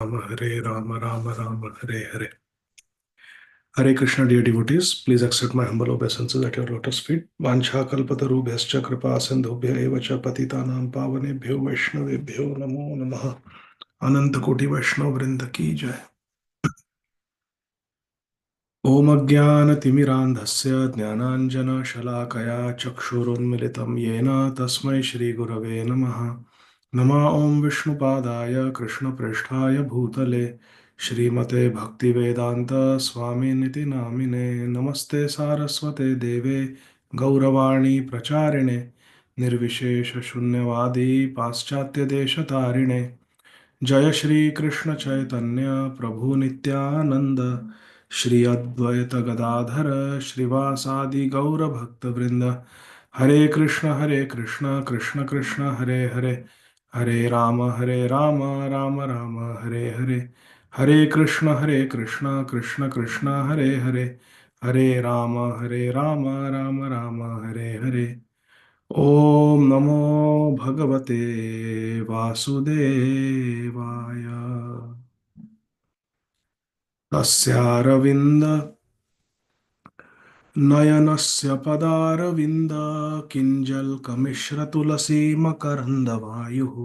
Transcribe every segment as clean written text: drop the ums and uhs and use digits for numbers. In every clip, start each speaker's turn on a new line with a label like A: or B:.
A: Hare Rama, Rama Rama, Hare Hare. Hare Krishna, dear devotees, please accept my humble obeisances at your lotus feet. Vancha kalpatarubhyascha kripa sindhubhya eva cha patitanam pavanebhyo vaishnavebhyo namo namaha. Ananta koti Vaishnav vrinda ki jai. Om Ajnanatimirandhasya Jnananjana Shalakaya Chakshurunmilitam Yena Tasmai Shri Gurave Namaha. Nama Om Vishnupadaya Krishna Pristhaya Bhutale Shrimate Bhakti Vedanta Swami Niti Namine Namaste Saraswate Deve Gauravani Pracharine Nirvishesha Shunyavadi Paschatya Deshatarine जय श्री कृष्ण चैतन्य प्रभु नित्यानंद श्री अद्वैत गदाधर श्रीवासादि गौर भक्त वृंद हरे कृष्ण कृष्ण कृष्ण हरे हरे हरे राम राम राम हरे हरे हरे कृष्ण कृष्ण कृष्ण हरे हरे राम राम राम हरे हरे ओम नमो भगवते वासुदेवाय तस्यारविन्द नयनस्य पदारविन्द किञ्जल्कमिश्रतुलसी मकरन्दवायुः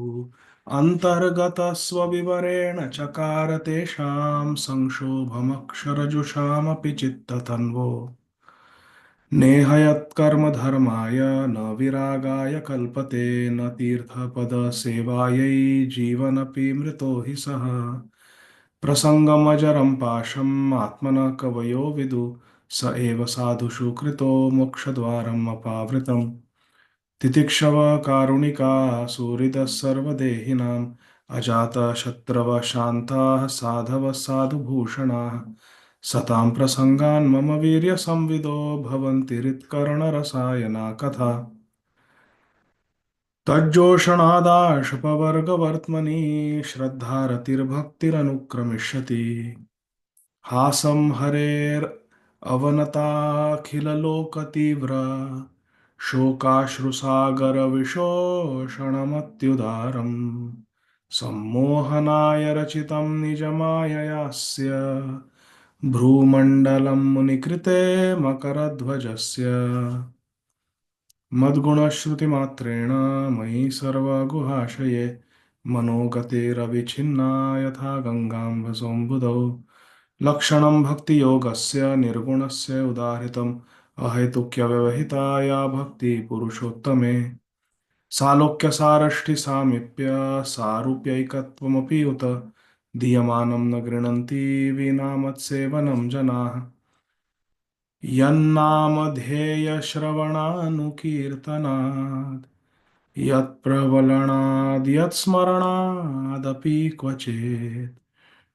A: अन्तर्गतस्वविवरेण चकार तेषां संक्षोभमक्षरजुषामपि चित्ततन्वो नेहयत्कर्मधर्माय न विरागाय कल्पते न तीर्थपदसेवायै जीवनपि मृतो हि सः प्रसङ्गमजरं पाशम् आत्मनः कवयो विदु स एव साधुषु कृतो मोक्षद्वारम् अपावृतम् तितिक्षव कारुणिका सुहृदः सर्वदेहिनाम् अजातशत्रवः शान्ताः साधवः साधुभूषणाः सतां प्रसङ्गान् मम वीर्यसंविदो भवन्ति हृत्कर्णरसायना कथा तज्जोषणादाशपवर्गवर्त्मनि श्रद्धारतिर्भक्तिरनुक्रमिष्यति हासं हरेरवनताखिललोकतीव्र शोकाश्रुसागरविशोषणमत्युदारम् सम्मोहनाय रचितं निजमाययास्य भ्रूमण्डलं मुनिकृते मकरध्वजस्य मद्गुणश्रुतिमात्रेण मयि सर्वगुहाशये मनोगतिरविच्छिन्ना यथा गङ्गाम्बसोऽम्बुधौ लक्षणं भक्तियोगस्य निर्गुणस्य उदाहृतम् अहेतुक्यव्यवहिताया भक्तिपुरुषोत्तमे सालोक्यसारष्टिसामीप्य सारूप्यैकत्वमपि उत दीयमानं न गृह्णन्ति विना जनाः यन्नामधेयश्रवणानुकीर्तनात् यत्प्रवलनाद् यत्स्मरणादपि क्वचेत्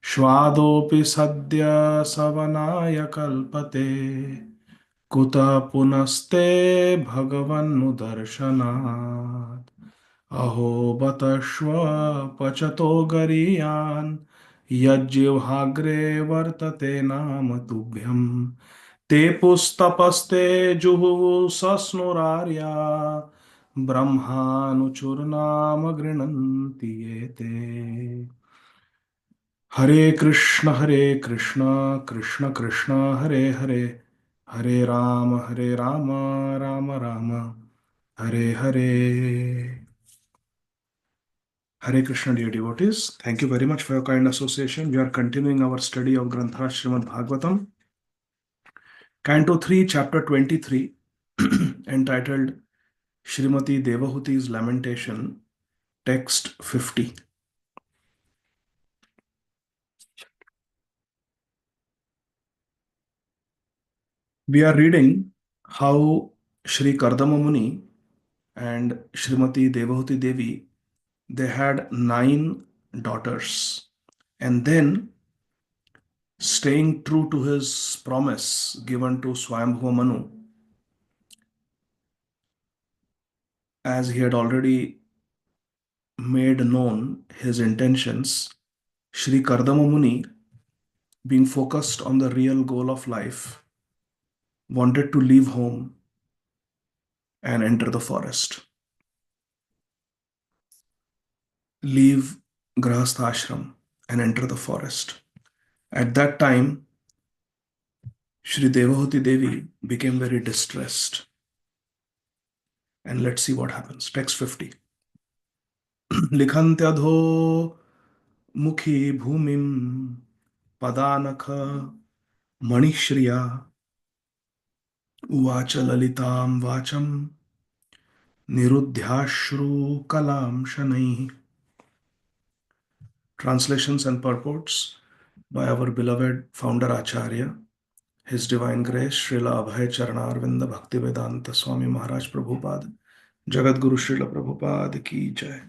A: श्वादोऽपि सद्य सवनाय कल्पते कुतः पुनस्ते भगवन्नुदर्शनात् अहो बत पचतो गरीयान् यज्जिह्वाग्रे वर्तते नाम तुभ्यम् ते पुस्तपस्ते जुहुः सस्नुरार्या ब्रह्मानुचुर्नाम गृह्णन्ति ये ते हरे Krishna Krishna Krishna Hare Hare Hare Ram Ram Ram Hare Hare. Hare Krishna, dear devotees. Thank you very much for your kind association. We are continuing our study of Grantha Srimad Bhagavatam, Canto 3, Chapter 23, entitled Srimati Devahuti's Lamentation, Text 50. We are reading how Sri Kardama Muni and Srimati Devahuti Devi, they had 9 daughters. And then, staying true to his promise given to Swayambhuva Manu, as he had already made known his intentions, Sri Kardama Muni, being focused on the real goal of life, wanted to leave home and enter the forest, leave Grahastha ashram, and enter the forest. At that time, Shri Devahuti Devi became very distressed. And let's see what happens. Text 50. लिखन्त्यधो मुखी भूमिम पदानख मणिश्रिया उवाच ललितां वाचम निरुद्ध्याश्रु कलाम शनैः. Translations and purports by our beloved founder Acharya, His Divine Grace Srila Abhay Charanarvinda Bhakti Vedanta Swami Maharaj Prabhupada, Jagat Guru Srila Prabhupada Ki Jai.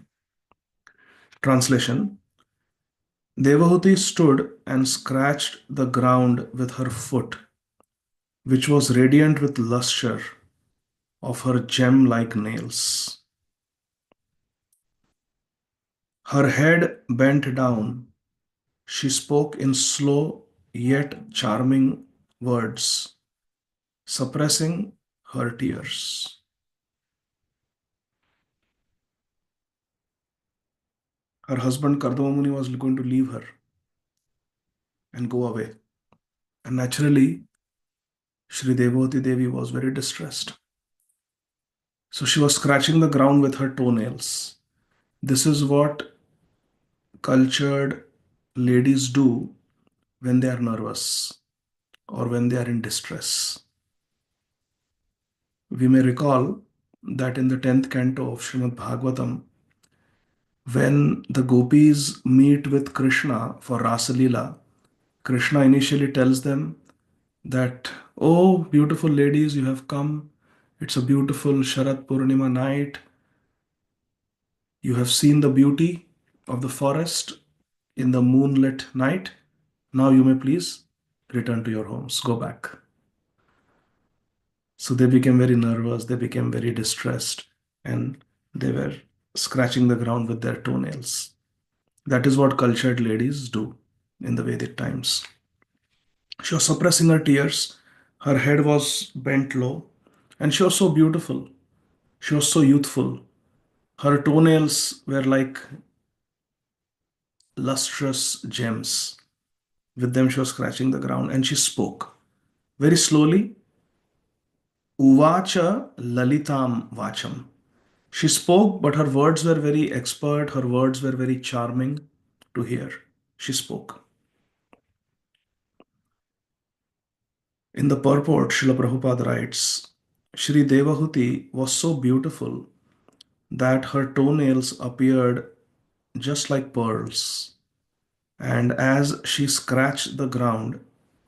A: Translation. Devahuti stood and scratched the ground with her foot, which was radiant with lustre of her gem-like nails. Her head bent down. She spoke in slow yet charming words, suppressing her tears. Her husband Kardama Muni was going to leave her and go away. And naturally, Shri Devavati Devi was very distressed. So she was scratching the ground with her toenails. This is what cultured ladies do when they are nervous or when they are in distress. We may recall that in the 10th canto of Srimad Bhagavatam, when the gopis meet with Krishna for Rasa Leela, Krishna initially tells them that, oh, beautiful ladies, you have come. It's a beautiful Sharat Purnima night. You have seen the beauty of the forest in the moonlit night. Now you may please return to your homes, go back. So they became very nervous, they became very distressed, and they were scratching the ground with their toenails. That is what cultured ladies do in the Vedic times. She was suppressing her tears, her head was bent low, and she was so beautiful. She was so youthful. Her toenails were like lustrous gems. With them, she was scratching the ground and she spoke very slowly. Uvacha lalitam vacham. She spoke, but her words were very expert, her words were very charming to hear. She spoke. In the purport, Srila Prabhupada writes, Shri Devahuti was so beautiful that her toenails appeared just like pearls. And as she scratched the ground,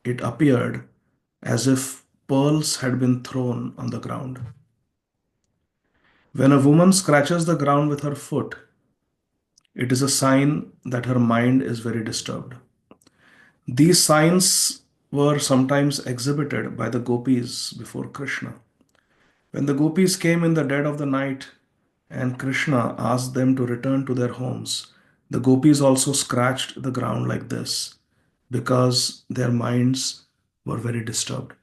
A: it appeared as if pearls had been thrown on the ground. When a woman scratches the ground with her foot, it is a sign that her mind is very disturbed. These signs were sometimes exhibited by the gopis before Krishna. When the gopis came in the dead of the night and Krishna asked them to return to their homes, the gopis also scratched the ground like this because their minds were very disturbed.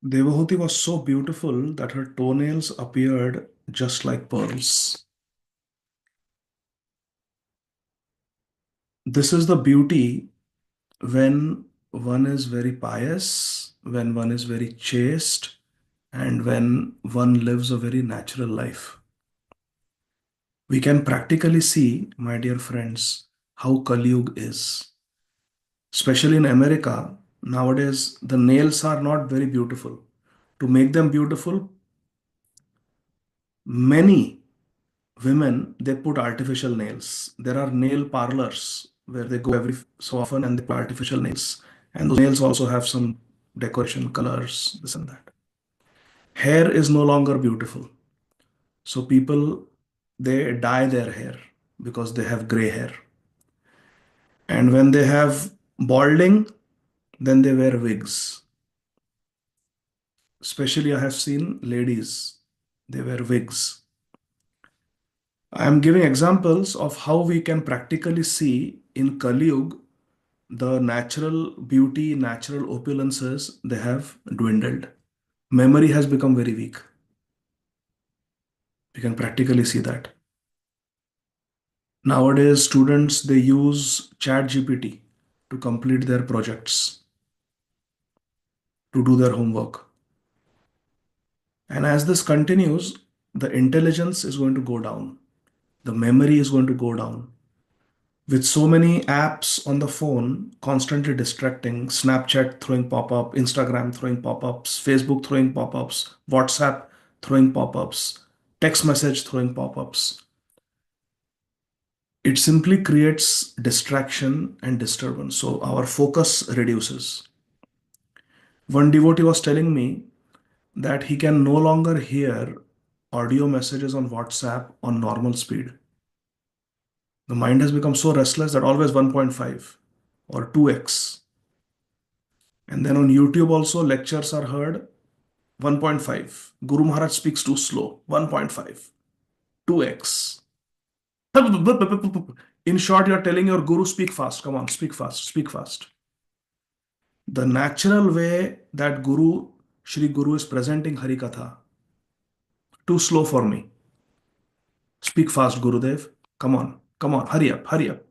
A: Devahuti was so beautiful that her toenails appeared just like pearls. This is the beauty when one is very pious, when one is very chaste, and when one lives a very natural life. We can practically see, my dear friends, how Kali Yuga is. Especially in America, nowadays the nails are not very beautiful. To make them beautiful, many women they put artificial nails. There are nail parlors where they go every so often and they put artificial nails. And those nails also have some decoration, colors, this and that. Hair is no longer beautiful. So people they dye their hair because they have gray hair. And when they have balding, then they wear wigs. Especially I have seen ladies, they wear wigs. I am giving examples of how we can practically see in Kali Yuga the natural beauty, natural opulences, they have dwindled. Memory has become very weak. We can practically see that. Nowadays, students they use Chat GPT to complete their projects, to do their homework. And as this continues, the intelligence is going to go down. The memory is going to go down. With so many apps on the phone constantly distracting, Snapchat throwing pop up, Instagram throwing pop ups, Facebook throwing pop ups, WhatsApp throwing pop ups, text message throwing pop ups, it simply creates distraction and disturbance. So our focus reduces. One devotee was telling me that he can no longer hear audio messages on WhatsApp on normal speed. The mind has become so restless that always 1.5 or 2x. And then on YouTube also lectures are heard 1.5. Guru Maharaj speaks too slow 1.5, 2x. In short, you're telling your guru speak fast. Come on, speak fast, speak fast. The natural way that Shri Guru is presenting Harikatha, too slow for me. Speak fast, Gurudev. Come on, hurry up, hurry up.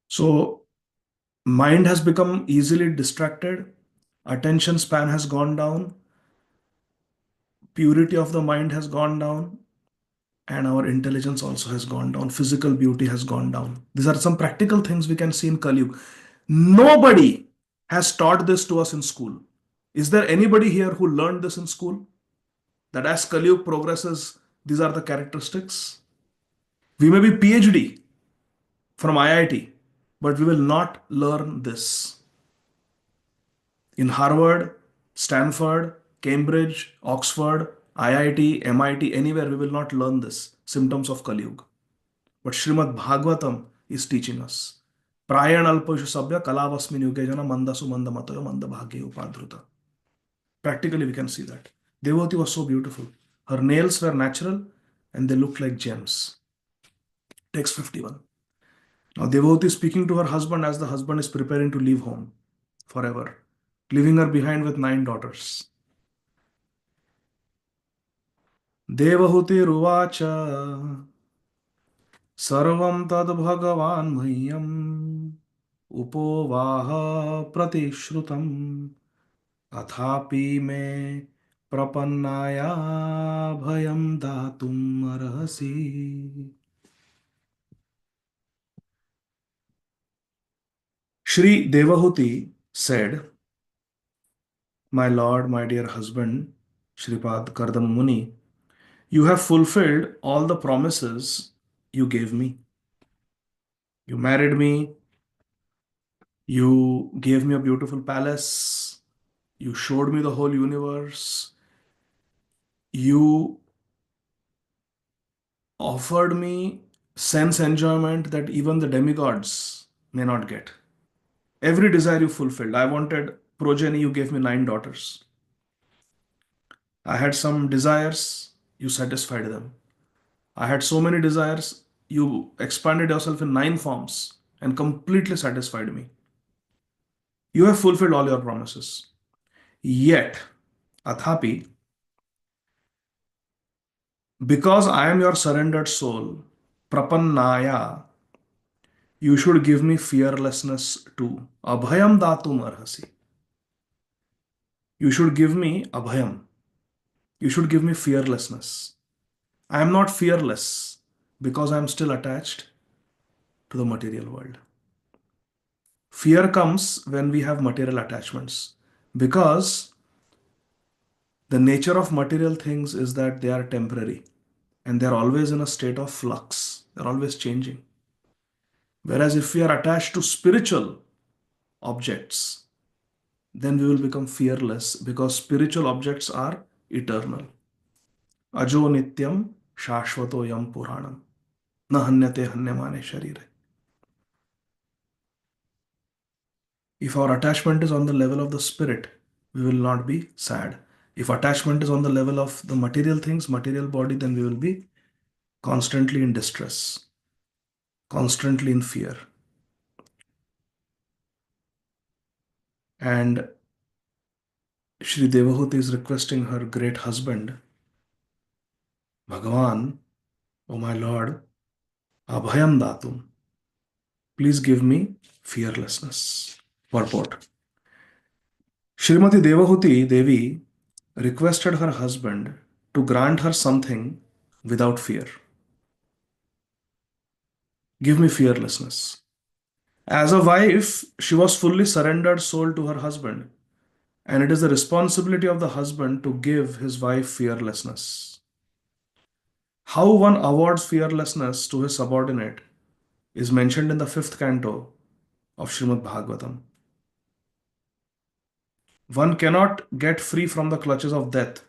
A: So, mind has become easily distracted, attention span has gone down, purity of the mind has gone down, and our intelligence also has gone down. Physical beauty has gone down. These are some practical things we can see in Kali Yuga. Nobody has taught this to us in school. Is there anybody here who learned this in school? That as Kali Yuga progresses, these are the characteristics. We may be PhD from IIT, but we will not learn this. In Harvard, Stanford, Cambridge, Oxford, IIT, MIT, anywhere we will not learn this. Symptoms of Kali Yuga. But Srimad Bhagavatam is teaching us. Prayan alpashu sabya kalavasmin yugejana mandasu mandamatayo mandabhagya upadruta. Practically, we can see that. Devoti was so beautiful. Her nails were natural and they looked like gems. Text 51. Now, Devoti is speaking to her husband as the husband is preparing to leave home forever, leaving her behind with 9 daughters. Devahuti Ruvacha Sarvam Tad Bhagavan Mhyam Upovaha Pratishrutam Athapi me Prapannaya Bhayam Datum Arhasi. Shri Devahuti said, my lord, my dear husband, Shripad Kardama Muni, you have fulfilled all the promises you gave me. You married me, you gave me a beautiful palace, you showed me the whole universe, you offered me sense enjoyment that even the demigods may not get. Every desire you fulfilled. I wanted progeny, you gave me 9 daughters. I had some desires, you satisfied them. I had so many desires, you expanded yourself in 9 forms and completely satisfied me. You have fulfilled all your promises. Yet, Athapi, because I am your surrendered soul, Prapannaya, you should give me fearlessness too. Abhayam datum arhasi. You should give me abhayam. You should give me fearlessness. I am not fearless because I am still attached to the material world. Fear comes when we have material attachments because the nature of material things is that they are temporary and they are always in a state of flux. They're always changing. Whereas if we are attached to spiritual objects, then we will become fearless because spiritual objects are eternal. Ajo nityam shashvato yam puranam. Na hanyate hanyamane sharire. If our attachment is on the level of the spirit, we will not be sad. If attachment is on the level of the material things, material body, then we will be constantly in distress, constantly in fear. And Shri Devahuti is requesting her great husband, Bhagavan, O my Lord, Abhayam Datum, please give me fearlessness. Purport. Srimati Devahuti Devi requested her husband to grant her something without fear. Give me fearlessness. As a wife, she was fully surrendered soul to her husband, and it is the responsibility of the husband to give his wife fearlessness. How one awards fearlessness to his subordinate is mentioned in the fifth canto of Srimad Bhagavatam. One cannot get free from the clutches of death.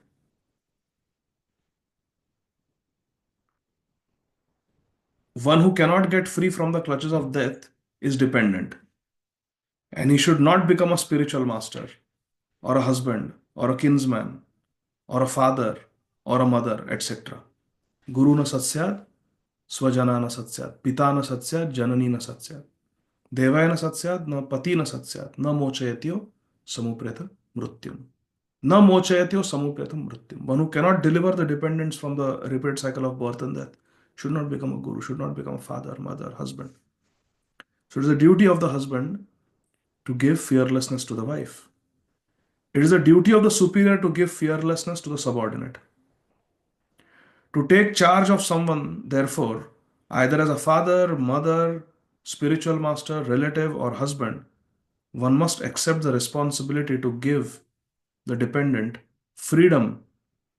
A: One who cannot get free from the clutches of death is dependent. And he should not become a spiritual master, or a husband, or a kinsman, or a father, or a mother, etc. Guru na satyat, swajana na satyat, pita na satyat, janani na satyat. Devaya na satyat, na pati na satyat, na mochayatyo samupreta mrutyum. Na mochayatyo samupreta mrutyum. One who cannot deliver the dependence from the repeated cycle of birth and death should not become a guru, should not become a father, mother, husband. So it is the duty of the husband to give fearlessness to the wife. It is the duty of the superior to give fearlessness to the subordinate. To take charge of someone, therefore, either as a father, mother, spiritual master, relative, or husband, one must accept the responsibility to give the dependent freedom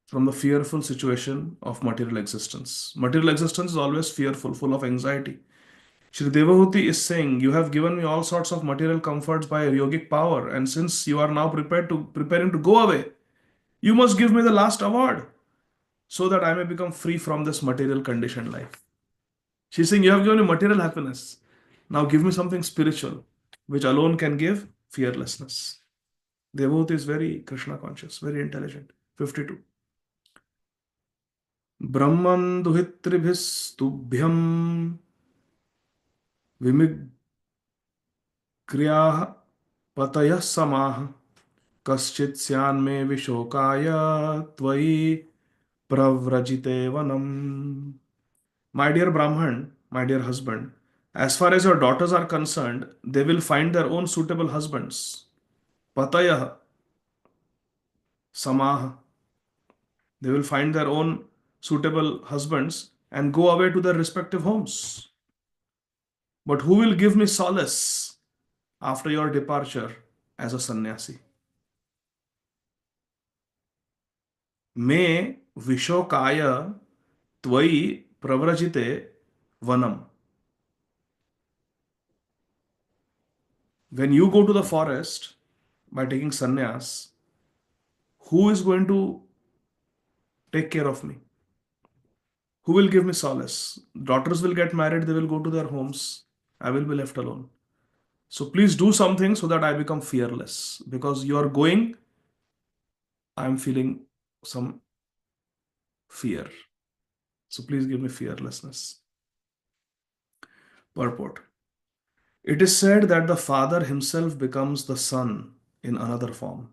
A: from the fearful situation of material existence. Material existence is always fearful, full of anxiety. Shri Devahuti is saying, you have given me all sorts of material comforts by yogic power, and since you are now preparing to go away, you must give me the last award so that I may become free from this material conditioned life. She's saying, you have given me material happiness. Now give me something spiritual, which alone can give fearlessness. Devahuti is very Krishna conscious, very intelligent. 52. Brahman duhitribhistubhyam vimigriyah patayah samah kaschit syanme vishokaya tvai pravrajite vanam. My dear Brahman, my dear husband, as far as your daughters are concerned, they will find their own suitable husbands. Patayah samah. They will find their own suitable husbands and go away to their respective homes. But who will give me solace after your departure as a sannyasi? Me vishokaya tvai pravrajite vanam. When you go to the forest by taking sannyas, who is going to take care of me? Who will give me solace? Daughters will get married, they will go to their homes. I will be left alone. So please do something so that I become fearless. Because you are going, I am feeling some fear. So please give me fearlessness. Purport. It is said that the father himself becomes the son in another form,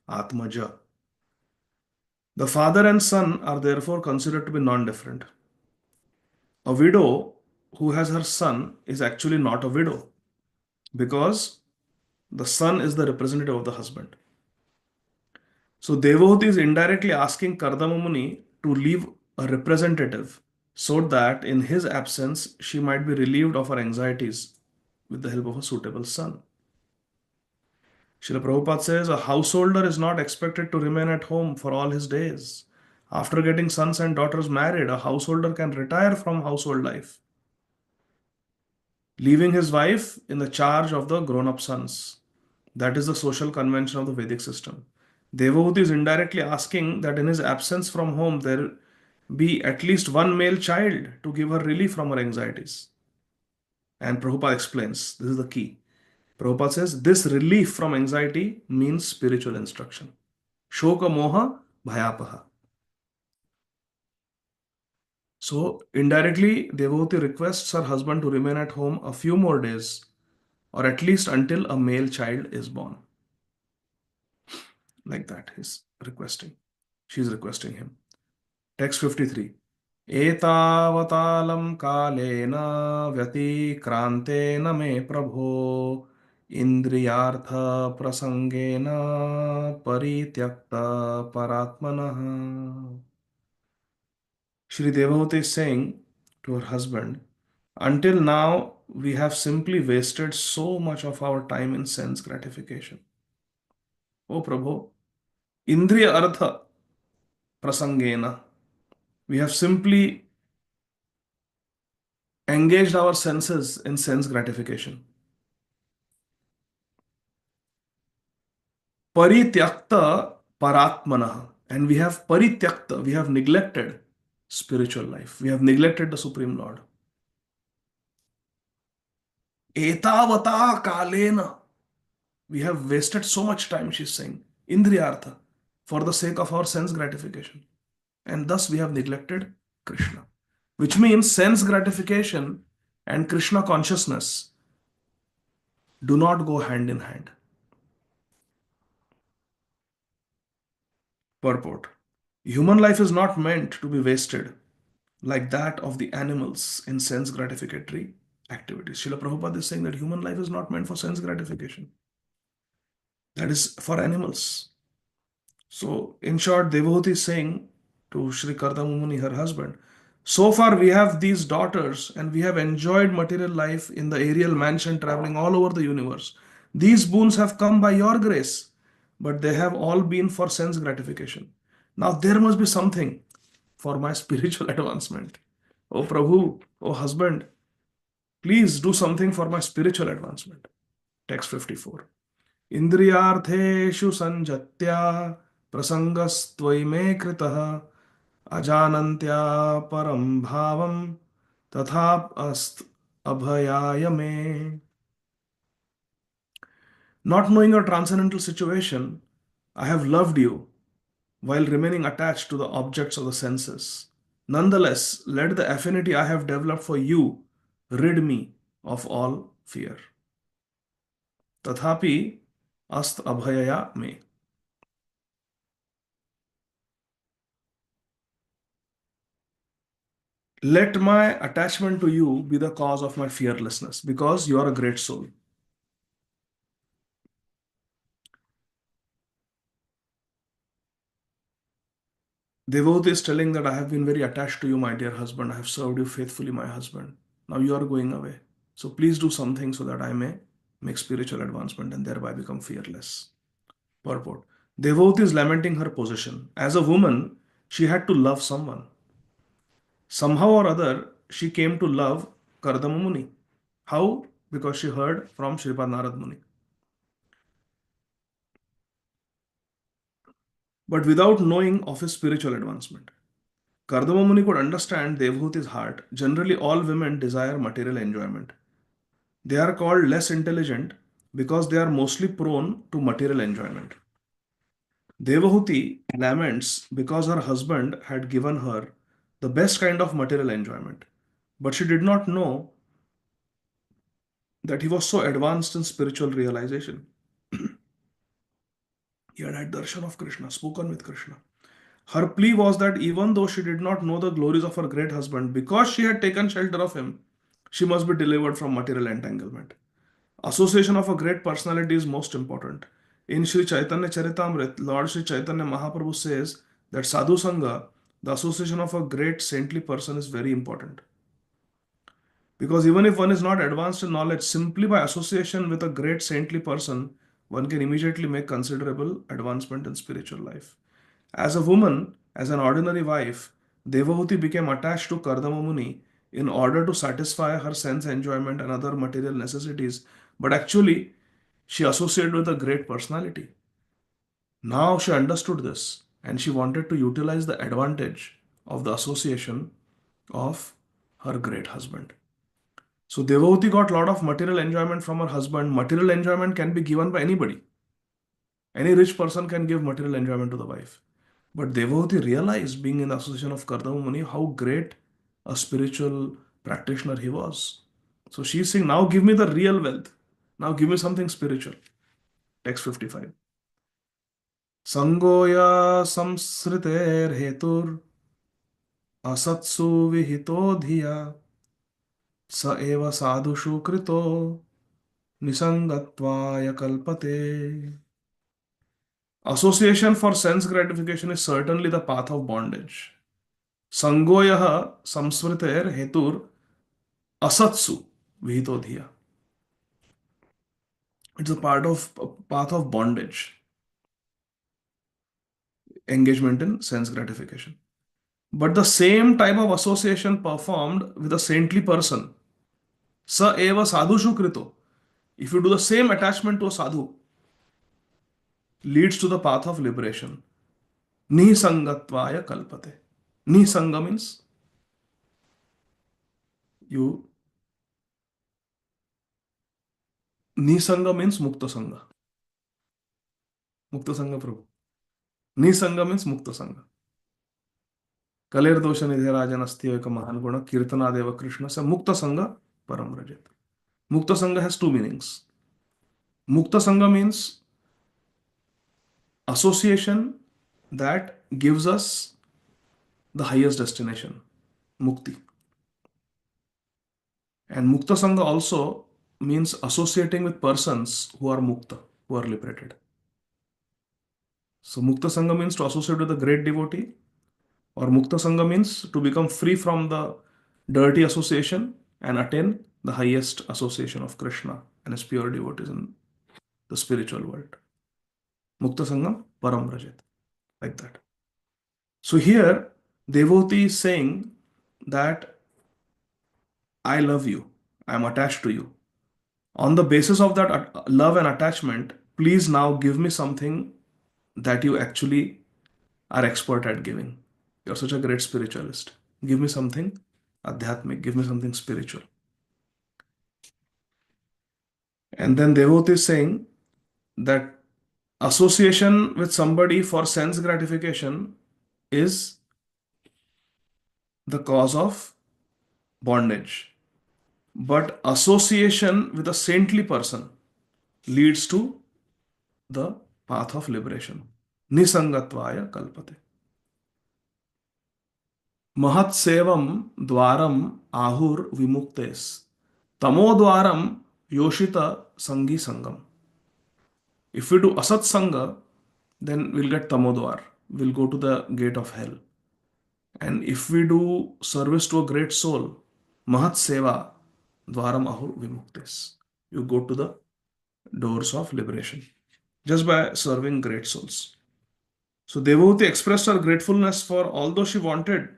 A: Atmaja. The father and son are therefore considered to be non-different. A widow who has her son is actually not a widow because the son is the representative of the husband. So Devahuti is indirectly asking Kardama Muni to leave a representative so that in his absence she might be relieved of her anxieties with the help of a suitable son. Srila Prabhupada says a householder is not expected to remain at home for all his days. After getting sons and daughters married, a householder can retire from household life, leaving his wife in the charge of the grown-up sons. That is the social convention of the Vedic system. Devahuti is indirectly asking that in his absence from home, there be at least one male child to give her relief from her anxieties. And Prabhupada explains, this is the key. Prabhupada says, this relief from anxiety means spiritual instruction. Shoka Moha Bhayapaha. So indirectly, Devavati requests her husband to remain at home a few more days, or at least until a male child is born. Like that, he's requesting. She's requesting him. Text 53. एतावतालं कालेन व्यतिक्रान्तेन मे प्रभो इन्द्रियार्थप्रसङ्गेन परित्यक्तपरात्मनः. Shri Devavati is saying to her husband, until now we have simply wasted so much of our time in sense gratification. Oh Prabhu, Indriya Artha Prasangena, we have simply engaged our senses in sense gratification. Parityakta Paratmana, and we have Parityakta, we have neglected spiritual life, we have neglected the Supreme Lord. Etavata Kalena, we have wasted so much time, she's saying, Indriyartha, for the sake of our sense gratification. And thus we have neglected Krishna. Which means sense gratification and Krishna consciousness do not go hand in hand. Purport. Human life is not meant to be wasted like that of the animals in sense gratificatory activities. Srila Prabhupada is saying that human life is not meant for sense gratification. That is for animals. So, in short, Devavati is saying to Sri Kardamamuni, her husband, so far we have these daughters and we have enjoyed material life in the aerial mansion traveling all over the universe. These boons have come by your grace, but they have all been for sense gratification. Now there must be something for my spiritual advancement. Oh Prabhu, oh husband, please do something for my spiritual advancement. Text 54. Indriyartheshu sanjatya prasangastvai me kritah ajanantya param bhavam tathap ast abhayaya me. Not knowing your transcendental situation, I have loved you while remaining attached to the objects of the senses. Nonetheless, let the affinity I have developed for you rid me of all fear. Tathapi ast abhayaya me. Let my attachment to you be the cause of my fearlessness because you are a great soul. Devotee is telling that I have been very attached to you, my dear husband. I have served you faithfully, my husband. Now you are going away. So please do something so that I may make spiritual advancement and thereby become fearless. Purport. Devotee is lamenting her position. As a woman, she had to love someone. Somehow or other, she came to love Kardama Muni. How? Because she heard from Shripad Narad Muni. But without knowing of his spiritual advancement. Kardama Muni could understand Devhuti's heart. Generally, all women desire material enjoyment. They are called less intelligent because they are mostly prone to material enjoyment. Devahuti laments because her husband had given her the best kind of material enjoyment, but she did not know that he was so advanced in spiritual realization. He had had darshan of Krishna, spoken with Krishna. Her plea was that even though she did not know the glories of her great husband, because she had taken shelter of him, she must be delivered from material entanglement. Association of a great personality is most important. In Sri Chaitanya Charitamrita, Lord Sri Chaitanya Mahaprabhu says that Sadhu Sangha, the association of a great saintly person, is very important. Because even if one is not advanced in knowledge, simply by association with a great saintly person, one can immediately make considerable advancement in spiritual life. As a woman, as an ordinary wife, Devahuti became attached to Kardama Muni in order to satisfy her sense enjoyment and other material necessities, but actually, she associated with a great personality. Now she understood this and she wanted to utilize the advantage of the association of her great husband. So Devahuti got a lot of material enjoyment from her husband. Material enjoyment can be given by anybody. Any rich person can give material enjoyment to the wife. But Devavati realized, being in the association of Kardama Muni, how great a spiritual practitioner he was. So she's saying, now give me the real wealth. Now give me something spiritual. Text 55. Sangoya samsriter hetur asatsu vihito dhiya sa eva sadhushu krito nisangatvaya kalpate. Association for sense gratification is certainly the path of bondage. Sangoyaha samsriter hetur asatsu vihito dhiya. It's a path of bondage, engagement in sense gratification. But the same type of association performed with a saintly person, sa eva sadhushu krito. If you do the same attachment to a sadhu, leads to the path of liberation. Nisangatvaya kalpate. Nisanga means you. Nisanga means mukta sangha. Mukta sangha Prabhu. Nisanga means mukta sangha. Kaler दोष निधे राजन अस्ति एक महान गुण कीर्तनादेव कृष्ण से मुक्त संग परम रजत. Mukta Sangha has two meanings. Mukta Sangha means association that gives us the highest destination, Mukti. And Mukta Sangha also means associating with persons who are Mukta, who are liberated. So Mukta Sangha means to associate with a great devotee, or Mukta Sangha means to become free from the dirty association and attain the highest association of Krishna and his pure devotees in the spiritual world. Mukta Sangam Param Rajat. Like that. So here, devotee is saying that I love you, I am attached to you. On the basis of that love and attachment, please now give me something that you actually are expert at giving. You're such a great spiritualist. Give me something adhyatmic, give me something spiritual. And then devotee is saying that association with somebody for sense gratification is the cause of bondage. But association with a saintly person leads to the path of liberation. Nisangatvaya kalpate. Mahat sevam dwaram ahur vimuktes. Tamo dwaram yoshita sangi sangam. If we do asat sangha, then we'll get tamodwar. We'll go to the gate of hell. And if we do service to a great soul, mahat seva dwaram ahur vimuktes. You go to the doors of liberation just by serving great souls. So Devavati expressed her gratefulness for, although she wanted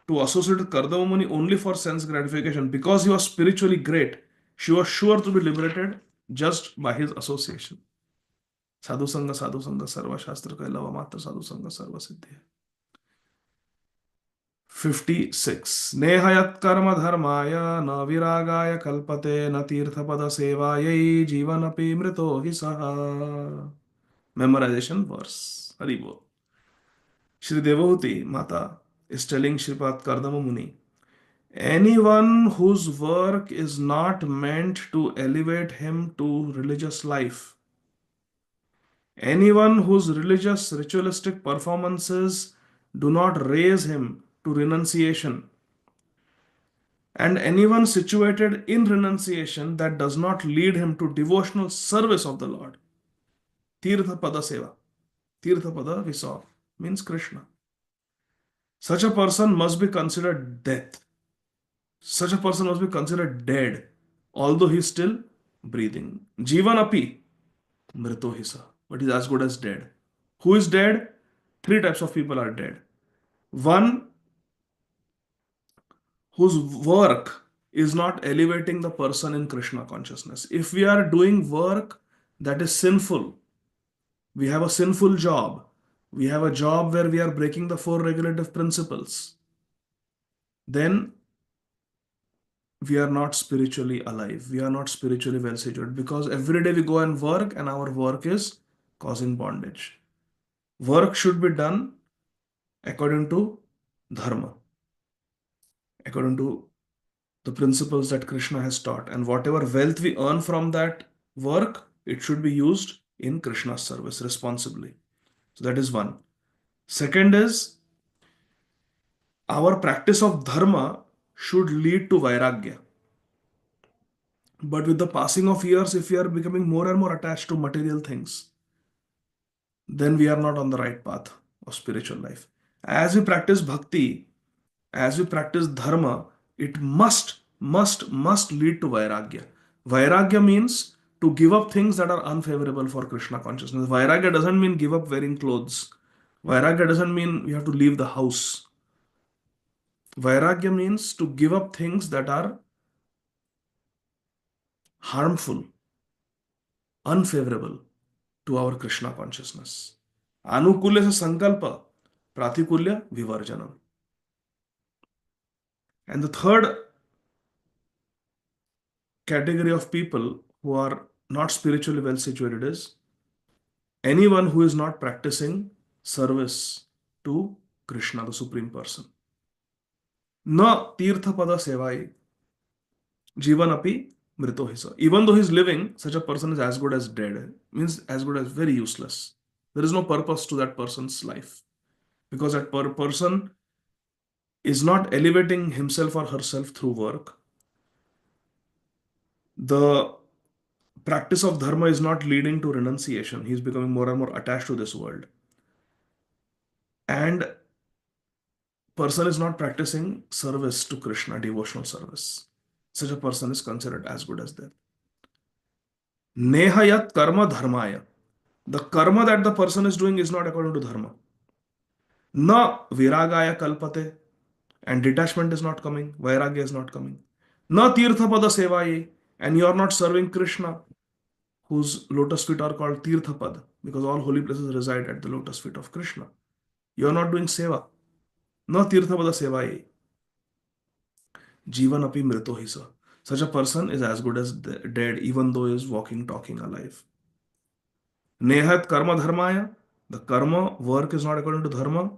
A: to associate with Kardama Muni only for sense gratification, because he was spiritually great, she was sure to be liberated just by his association. Sadhu Sangha Sarva Shastra Kailava Matra Sadhu Sangha Sarva Siddhi. 56. Nehayat karma dharmaya na viragaya kalpate na tirthapada sevayai jivanapi mrito hi saha. Memorization verse. Haribol. Shri Devavati Mata is telling Shripad Kardama Muni, anyone whose work is not meant to elevate him to religious life, anyone whose religious ritualistic performances do not raise him to renunciation, and anyone situated in renunciation that does not lead him to devotional service of the Lord. Tirtha Pada Seva. Tirtha Pada we saw means Krishna. Such a person must be considered death. Such a person must be considered dead, although he is still breathing. Jivan api mrito hisa. But he is as good as dead. Who is dead? Three types of people are dead. One whose work is not elevating the person in Krishna consciousness. If we are doing work that is sinful, we have a sinful job, we have a job where we are breaking the four regulative principles, then we are not spiritually alive. We are not spiritually well situated, because every day we go and work and our work is causing bondage. Work should be done according to dharma, according to the principles that Krishna has taught. And whatever wealth we earn from that work, it should be used in Krishna's service responsibly. So that is one. Second is our practice of dharma should lead to vairagya. But with the passing of years, if we are becoming more and more attached to material things, then we are not on the right path of spiritual life. As we practice bhakti, as we practice dharma, it must lead to vairagya. Vairagya means to give up things that are unfavorable for Krishna consciousness. Vairagya doesn't mean give up wearing clothes. Vairagya doesn't mean you have to leave the house. Vairagya means to give up things that are harmful, unfavorable to our Krishna consciousness. Anukulya se sankalpa, pratikulya vivarjanam. And the third category of people who are not spiritually well situated is anyone who is not practicing service to Krishna, the Supreme Person. Na tirtha pada sevai jivan api mrito hisa. Even though he is living, such a person is as good as dead. Means as good as very useless. There is no purpose to that person's life. Because that person is not elevating himself or herself through work. The practice of dharma is not leading to renunciation. He is becoming more and more attached to this world. And person is not practicing service to Krishna, devotional service. Such a person is considered as good as dead. Nehayat karma dharmaya. The karma that the person is doing is not according to dharma. Na viragaya kalpate. And detachment is not coming. Vairagya is not coming. Na tirtha pada sevaye. And you are not serving Krishna, whose lotus feet are called tirthapad, because all holy places reside at the lotus feet of Krishna. You are not doing seva. Na tirthapada sevaye. Jivan api mrito hisa. Such a person is as good as dead, even though he is walking, talking, alive. Nehat karma dharmaya. The karma work is not according to dharma.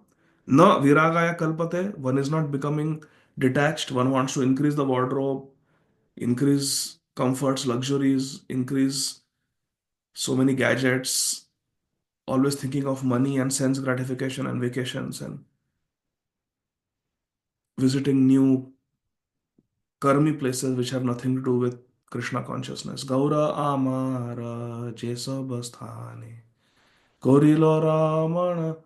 A: Na viragaya kalpate. One is not becoming detached. One wants to increase the wardrobe, increase comforts, luxuries, increase so many gadgets, always thinking of money and sense gratification and vacations and visiting new karmi places which have nothing to do with Krishna consciousness. Gaura amara jesabasthane korilo ramana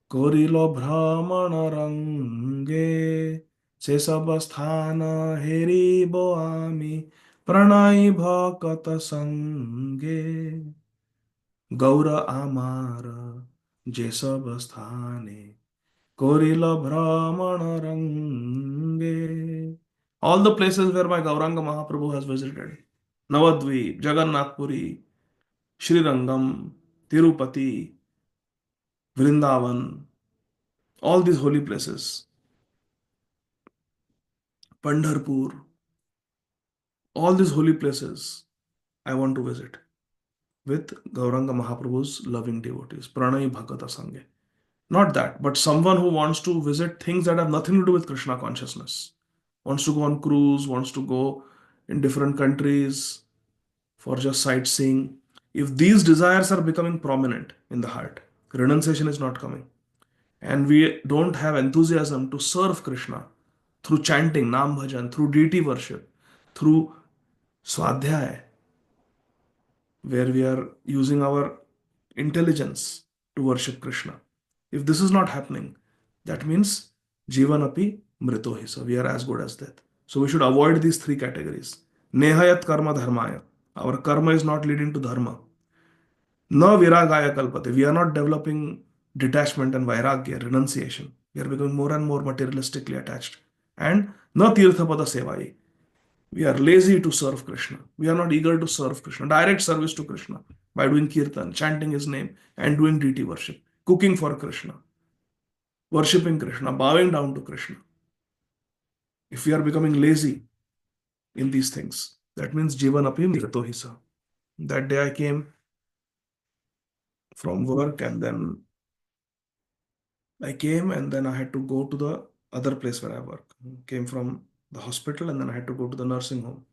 A: korilo brahmana range sesabasthana heri boami pranai bhakata sange Gaura amara jesabasthane korila brahmana range. All the places where my Gauranga Mahaprabhu has visited. Navadvip, Jagannath Puri, Sri Rangam, Tirupati, Vrindavan, all these holy places. Pandharpur, all these holy places I want to visit with Gauranga Mahaprabhu's loving devotees. Pranay Bhakata Sanghe. Not that, but someone who wants to visit things that have nothing to do with Krishna consciousness. Wants to go on cruise, wants to go in different countries for just sightseeing. If these desires are becoming prominent in the heart, renunciation is not coming. And we don't have enthusiasm to serve Krishna through chanting, Nam Bhajan, through deity worship, through Swadhyaya, where we are using our intelligence to worship Krishna. If this is not happening, that means Jivan api mrito hisa. We are as good as death. So we should avoid these three categories. Nehayat karma dharmaya. Our karma is not leading to dharma. Na viragaya kalpate. We are not developing detachment and vairagya, renunciation. We are becoming more and more materialistically attached. And na tirthapada sevai. We are lazy to serve Krishna. We are not eager to serve Krishna. Direct service to Krishna by doing kirtan, chanting his name, and doing deity worship, cooking for Krishna, worshipping Krishna, bowing down to Krishna. If we are becoming lazy in these things, that means Jivan api mrito hisa. That day I came from work, and then I came, and then I had to go to the other place where I work. Came from the hospital, and then I had to go to the nursing home.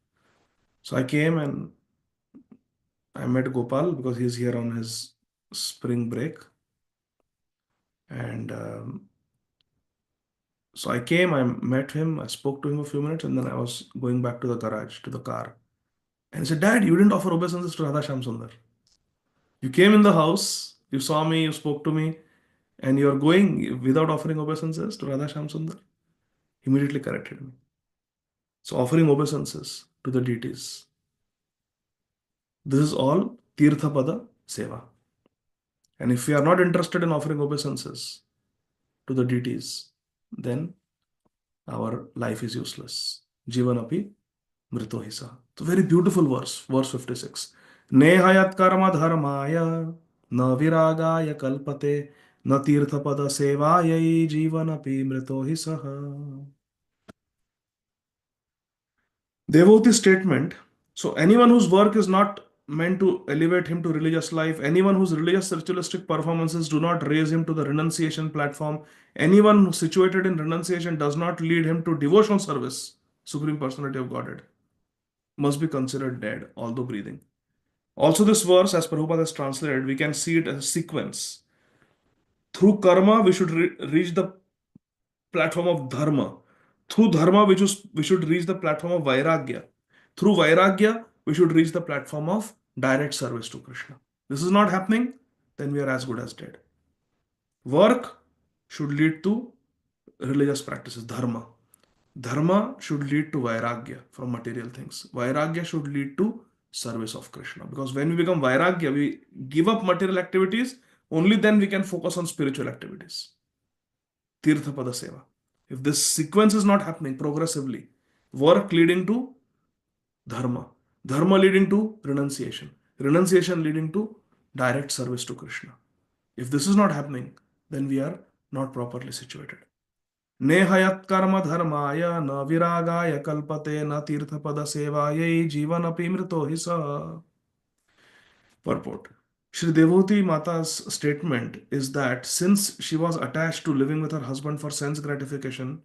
A: So I came and I met Gopal because he's here on his spring break. And so I came, I met him, I spoke to him a few minutes, and then I was going back to the garage, to the car. And he said, Dad, you didn't offer obeisances to Radha Shyam Sundar. You came in the house, you saw me, you spoke to me, and you're going without offering obeisances to Radha Shyam Sundar. He immediately corrected me. So offering obeisances to the deities. This is all Tirtha Pada Seva. And if we are not interested in offering obeisances to the deities, then our life is useless. Jivanapi mrito hisa. It's a very beautiful verse, verse 56. Nehayat karma dharmaya na viragaya kalpate na tirthapada sevayai jivanapi mrito hisaha. Devotee statement. So anyone whose work is not meant to elevate him to religious life, anyone whose religious ritualistic performances do not raise him to the renunciation platform, anyone who situated in renunciation does not lead him to devotional service, Supreme Personality of Godhead, must be considered dead, although breathing. Also, this verse, as Prabhupada has translated, we can see it as a sequence. Through karma, we should reach the platform of dharma. Through dharma, we should reach the platform of vairagya. Through vairagya, we should reach the platform of direct service to Krishna. This is not happening, then we are as good as dead. Work should lead to religious practices, dharma. Dharma should lead to vairagya from material things. Vairagya should lead to service of Krishna. Because when we become vairagya, we give up material activities, only then we can focus on spiritual activities. Tirtha Pada Seva. If this sequence is not happening progressively, work leading to dharma, dharma leading to renunciation, renunciation leading to direct service to Krishna. If this is not happening, then we are not properly situated. Nehayat karma dharmaya na viragaya kalpate na tirthapada sevayai jivanapi mrito hisa. Purport. Shri Devoti Mata's statement is that since she was attached to living with her husband for sense gratification,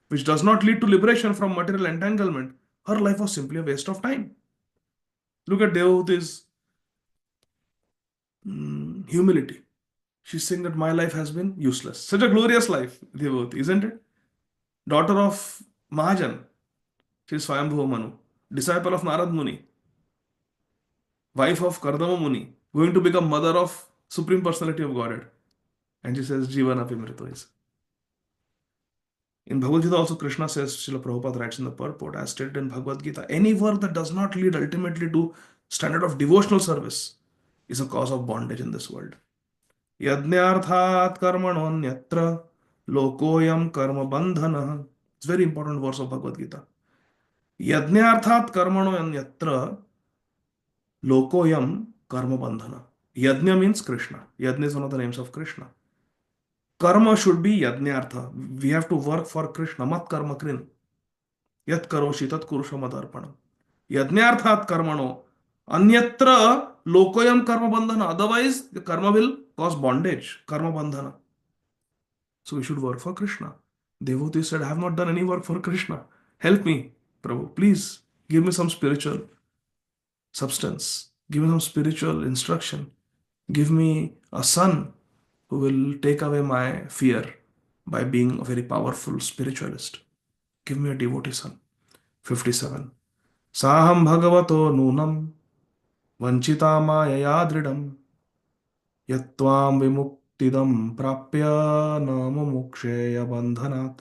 A: which does not lead to liberation from material entanglement, her life was simply a waste of time. Look at Devoti's humility. She's saying that my life has been useless. Such a glorious life, Devoti, isn't it? Daughter of Mahajan, she is Swayambhuva Manu, disciple of Narad Muni, wife of Kardama Muni, going to become mother of Supreme Personality of Godhead. And she says, Jivana Pimrito is. In Bhagavad Gita also Krishna says, Srila Prabhupada writes in the purport, as stated in Bhagavad Gita, any work that does not lead ultimately to standard of devotional service is a cause of bondage in this world. Yajnarthat karmanonyatra lokoyam karma bandhana. It's a very important verse of Bhagavad Gita. Yajnarthat karmanonyatra lokoyam karma bandhana. Yajna means Krishna. Yajna is one of the names of Krishna. Karma should be yajnartha. We have to work for Krishna. Mat karma krin. Yat karoshi tat kurusha madarpanam. Yajnarthat karmano. Anyatra lokoyam karma bandhana. Otherwise, the karma will cause bondage. Karma bandhana. So we should work for Krishna. Devotee said, I have not done any work for Krishna. Help me, Prabhu. Please give me some spiritual substance. Give me some spiritual instruction. Give me a son who will take away my fear by being a very powerful spiritualist. Give me a devotee son. 57. Saham bhagavato nunam vanchita maya dridam yatvam vimuktidam prapya namumuksheya bandhanat.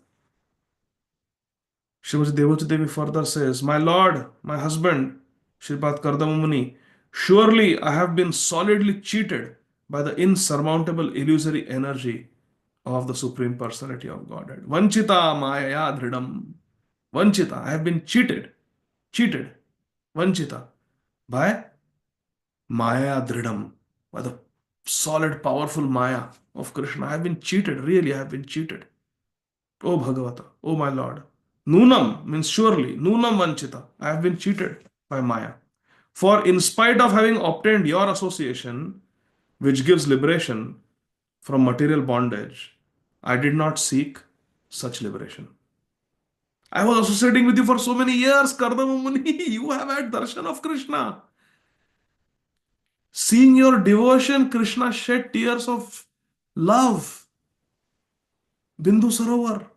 A: Srimati Devoti Devi further says, my lord, my husband, Shripad Kardama Muni, surely I have been solidly cheated by the insurmountable illusory energy of the Supreme Personality of Godhead. Vanchita Maya Dhridam. Vanchita, I have been cheated, Vanchita, by Maya Dhridam, by the solid, powerful Maya of Krishna. I have been cheated, really, I have been cheated. O Bhagavata, O my Lord. Nunam means surely, Nunam Vanchita, I have been cheated by Maya. For in spite of having obtained your association, which gives liberation from material bondage, I did not seek such liberation. I was associating with you for so many years, Kardama Muni. You have had darshan of Krishna. Seeing your devotion, Krishna shed tears of love. Bindu Sarovar.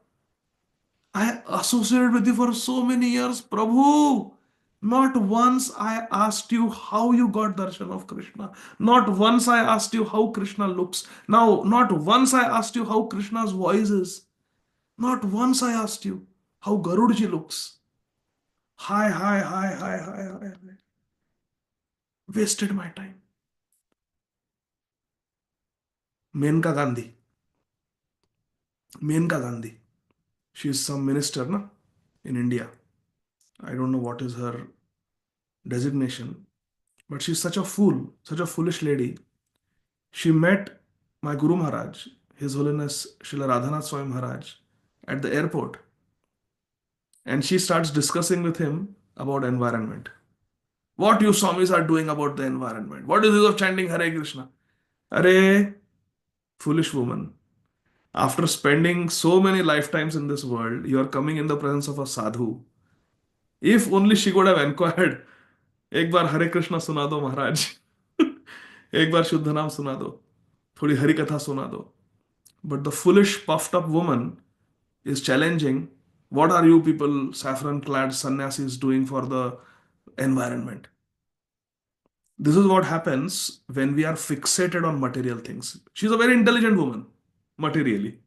A: I associated with you for so many years, Prabhu. Not once I asked you how you got darshan of Krishna. Not once I asked you how Krishna looks. Now, not once I asked you how Krishna's voice is. Not once I asked you how Garudji looks. Hi, hi, hi, hi, hi, hi, hi. Wasted my time. Menka Gandhi. Menka Gandhi. She is some minister, na, in India. I don't know what is her designation, but she's such a fool, such a foolish lady. She met my Guru Maharaj, His Holiness Srila Radhanath Swami Maharaj, at the airport, and she starts discussing with him about environment. What you Swamis are doing about the environment? What is this of chanting Hare Krishna? Arey, foolish woman. After spending so many lifetimes in this world, you are coming in the presence of a sadhu. If only she could have inquired, एक बार हरे कृष्णा सुना दो महाराज एक बार शुद्ध नाम सुना दो थोड़ी हरि कथा सुना दो but the foolish puffed up woman is challenging what are you people saffron clad sannyasis doing for the environment. This is what happens when we are fixated on material things. She's a very intelligent woman materially,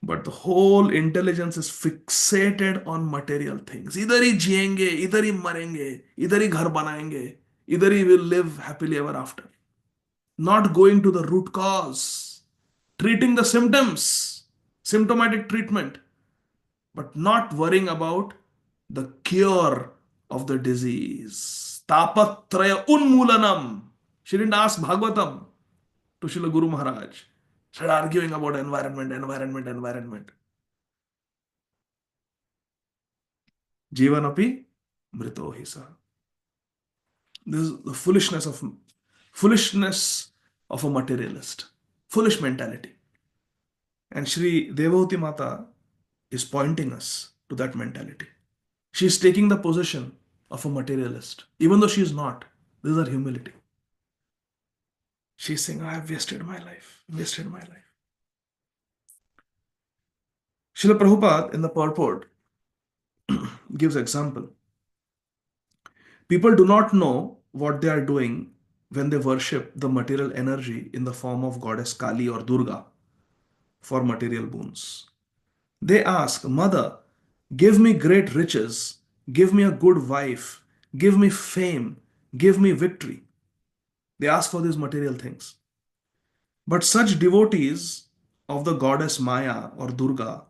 A: but the whole intelligence is fixated on material things. इधर ही जिएंगे इधर ही मरेंगे इधर ही घर बनाएंगे इधर ही will live happily ever after, not going to the root cause, treating the symptoms, symptomatic treatment, but not worrying about the cure of the disease. Tapatraya unmulanam. She didn't ask Bhagavatam to Srila Guru Maharaj. Started arguing about environment, environment, environment. Jivan api mrito hi sa. This is the foolishness of a materialist. Foolish mentality. And Sri Devavati Mata is pointing us to that mentality. She is taking the position of a materialist, even though she is not. This is her humility. She is saying, I have wasted my life, wasted my life. Srila Prabhupada in the purport gives example. People do not know what they are doing when they worship the material energy in the form of goddess Kali or Durga for material boons. They ask, Mother, give me great riches, give me a good wife, give me fame, give me victory. They ask for these material things. But such devotees of the goddess Maya or Durga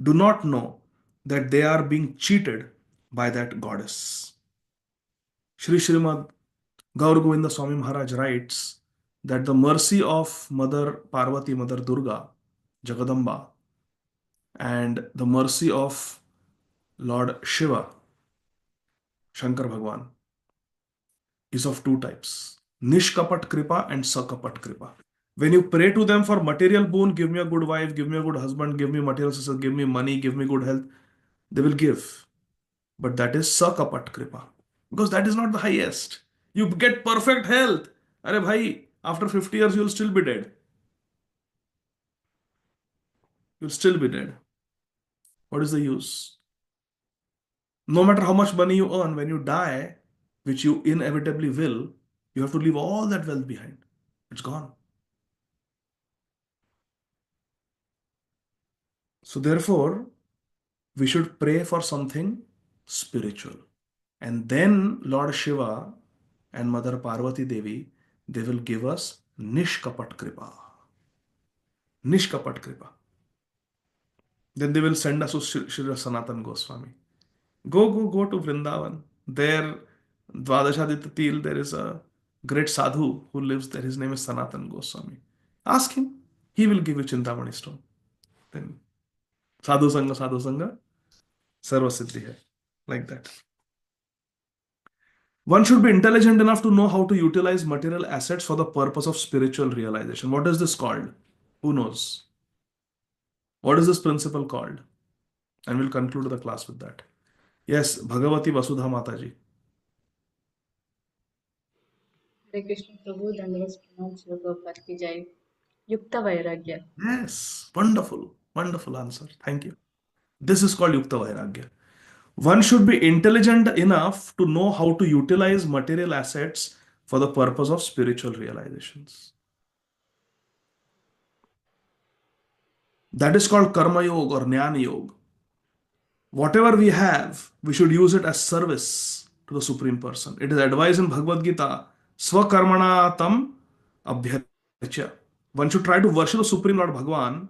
A: do not know that they are being cheated by that goddess. Sri Srimad Gaur Govinda Swami Maharaj writes that the mercy of Mother Parvati, Mother Durga, Jagadamba, and the mercy of Lord Shiva, Shankar Bhagwan, is of two types: Nishkapat Kripa and Sakapat Kripa. When you pray to them for material boon, give me a good wife, give me a good husband, give me material success, give me money, give me good health, they will give. But that is Sakapat Kripa. Because that is not the highest. You get perfect health. Arey bhai, after 50 years, you'll still be dead. You'll still be dead. What is the use? No matter how much money you earn, when you die, which you inevitably will, you have to leave all that wealth behind. It's gone. So, therefore, we should pray for something spiritual. And then Lord Shiva and Mother Parvati Devi, they will give us Nishkapat Kripa. Nishkapat Kripa. Then they will send us to Shri Sanatan Goswami. Go to Vrindavan. There, Dvadashaditya Til, there is a great sadhu who lives there. His name is Sanatan Goswami. Ask him. He will give you Chintamani stone. Then Sadhu Sangha, Sarva Siddhi hai. Like that. One should be intelligent enough to know how to utilize material assets for the purpose of spiritual realization. What is this called? Who knows? What is this principle called? And we'll conclude the class with that. Yes, Bhagavati Vasudha Mataji.
B: Hare Krishna Prabhu, Dandavat Pranam, Shri Prabhupada ki Jai. Yukta Vairagya.
A: Yes, wonderful, wonderful answer. Thank you. This is called Yukta Vairagya. One should be intelligent enough to know how to utilize material assets for the purpose of spiritual realizations. That is called Karma Yoga or Jnana Yoga. Whatever we have, we should use it as service to the Supreme Person. It is advised in Bhagavad Gita, Swakarmana tam abhyarcha. One should try to worship the Supreme Lord Bhagavan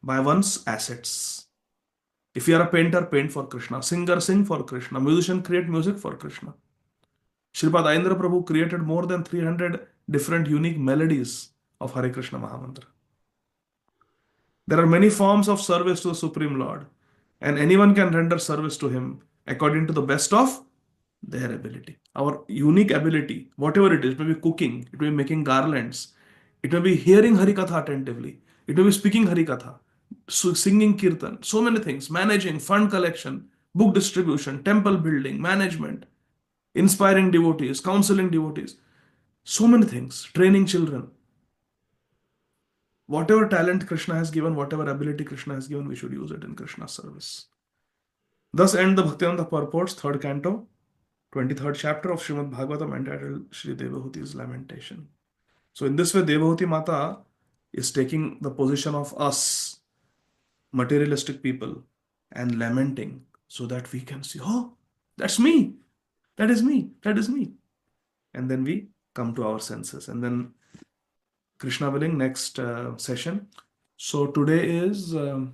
A: by one's assets. If you are a painter, paint for Krishna. Singer, sing for Krishna. Musician, create music for Krishna. Sripad Ayendra Prabhu created more than 300 different unique melodies of Hare Krishna Mahamantra. There are many forms of service to the Supreme Lord, and anyone can render service to Him according to the best of their ability. Our unique ability, whatever it may be cooking, it may be making garlands, it may be hearing Harikatha attentively, it may be speaking Harikatha, singing Kirtan, so many things, managing, fund collection, book distribution, temple building, management, inspiring devotees, counseling devotees, so many things, training children. Whatever talent Krishna has given, whatever ability Krishna has given, we should use it in Krishna's service. Thus end the Bhaktivedanta purports, 3rd canto, 23rd chapter of Srimad Bhagavatam, entitled Sri Devahuti's Lamentation. So in this way, Devahuti Mata is taking the position of us, materialistic people, and lamenting so that we can see, oh, that's me, that is me, that is me. And then we come to our senses. And then Krishna willing, next session. So today is, no,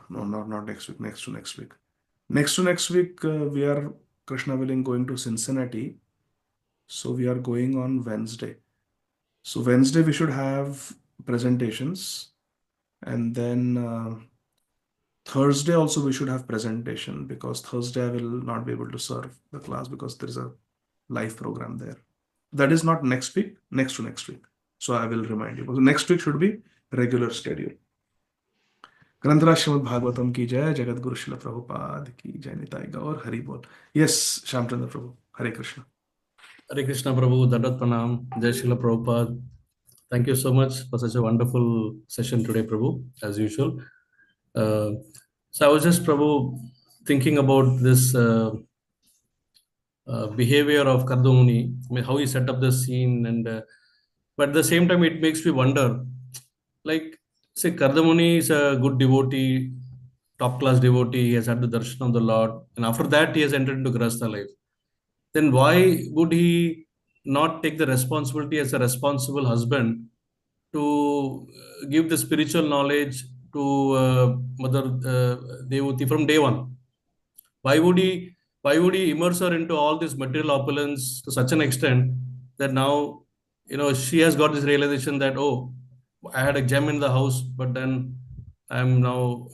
A: not next week, next to next week. Next to next week, we are, Krishna willing, going to Cincinnati. So we are going on Wednesday. So Wednesday we should have presentations. And then Thursday also we should have presentation, because Thursday I will not be able to serve the class because there is a live program there. That is not next week, next to next week. So I will remind you. So next week should be regular schedule. ग्रंथराज Shrimad Bhagavatam की जय, जगत गुरु श्रील प्रभुपाद की जय, निताय गौर हरि बोल. Yes, Shamchandra Prabhu. Hare Krishna.
C: Hare Krishna Prabhu, Dandat Pranam, Jai Srila Prabhupada. Thank you so much for such a wonderful session today, Prabhu, as usual. So I was just, Prabhu, thinking about this behavior of Kardamuni, I mean, how he set up the scene, and but at the same time, it makes me wonder, like, say, Kardamuni is a good devotee, top class devotee, he has had the darshan of the Lord, and after that, he has entered into Grahastha life. Then why would he not take the responsibility as a responsible husband to give the spiritual knowledge to Mother Devoti from day one? Why would he immerse her into all this material opulence to such an extent that now, she has got this realization that, oh, I had a gem in the house, but then I'm now,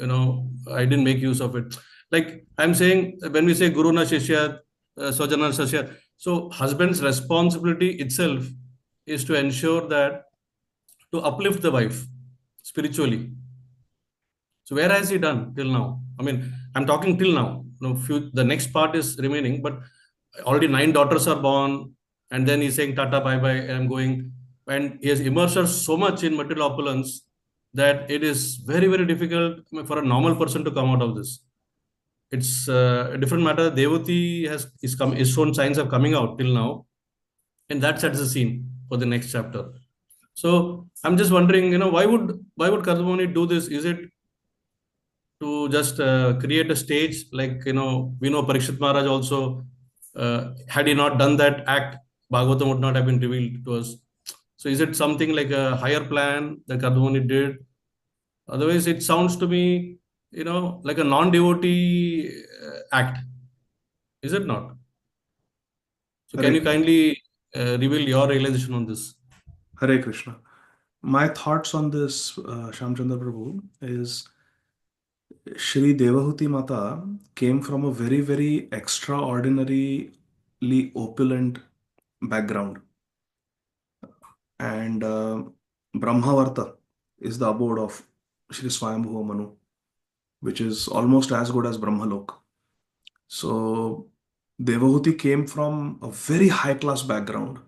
C: I didn't make use of it. Like I'm saying, when we say Guru na Shishya, Swajana Sashya, so husband's responsibility itself is to ensure that, to uplift the wife spiritually. So where has he done till now? I mean, I'm talking till now. The next part is remaining, but already 9 daughters are born, and then he's saying Tata, bye bye, I'm going. And he has immersed her so much in material opulence that it is very, very difficult for a normal person to come out of this. It's a different matter. Devati is shown signs of coming out till now, and that sets the scene for the next chapter. So I'm just wondering, why would Kardamuni do this? Is it to just create a stage, like, we know Parikshit Maharaj also, had he not done that act, Bhagavatam would not have been revealed to us. So is it something like a higher plan that Kardamuni did? Otherwise, it sounds to me, like a non-devotee act. Is it not? So can you kindly reveal your realization on this?
A: Hare Krishna. My thoughts on this, Shamchandra Prabhu, is Shri Devahuti Mata came from a very, very extraordinarily opulent background. And Brahmavarta is the abode of Shri Swayambhuva Manu, which is almost as good as Brahmalok. So Devahuti came from a very high class background.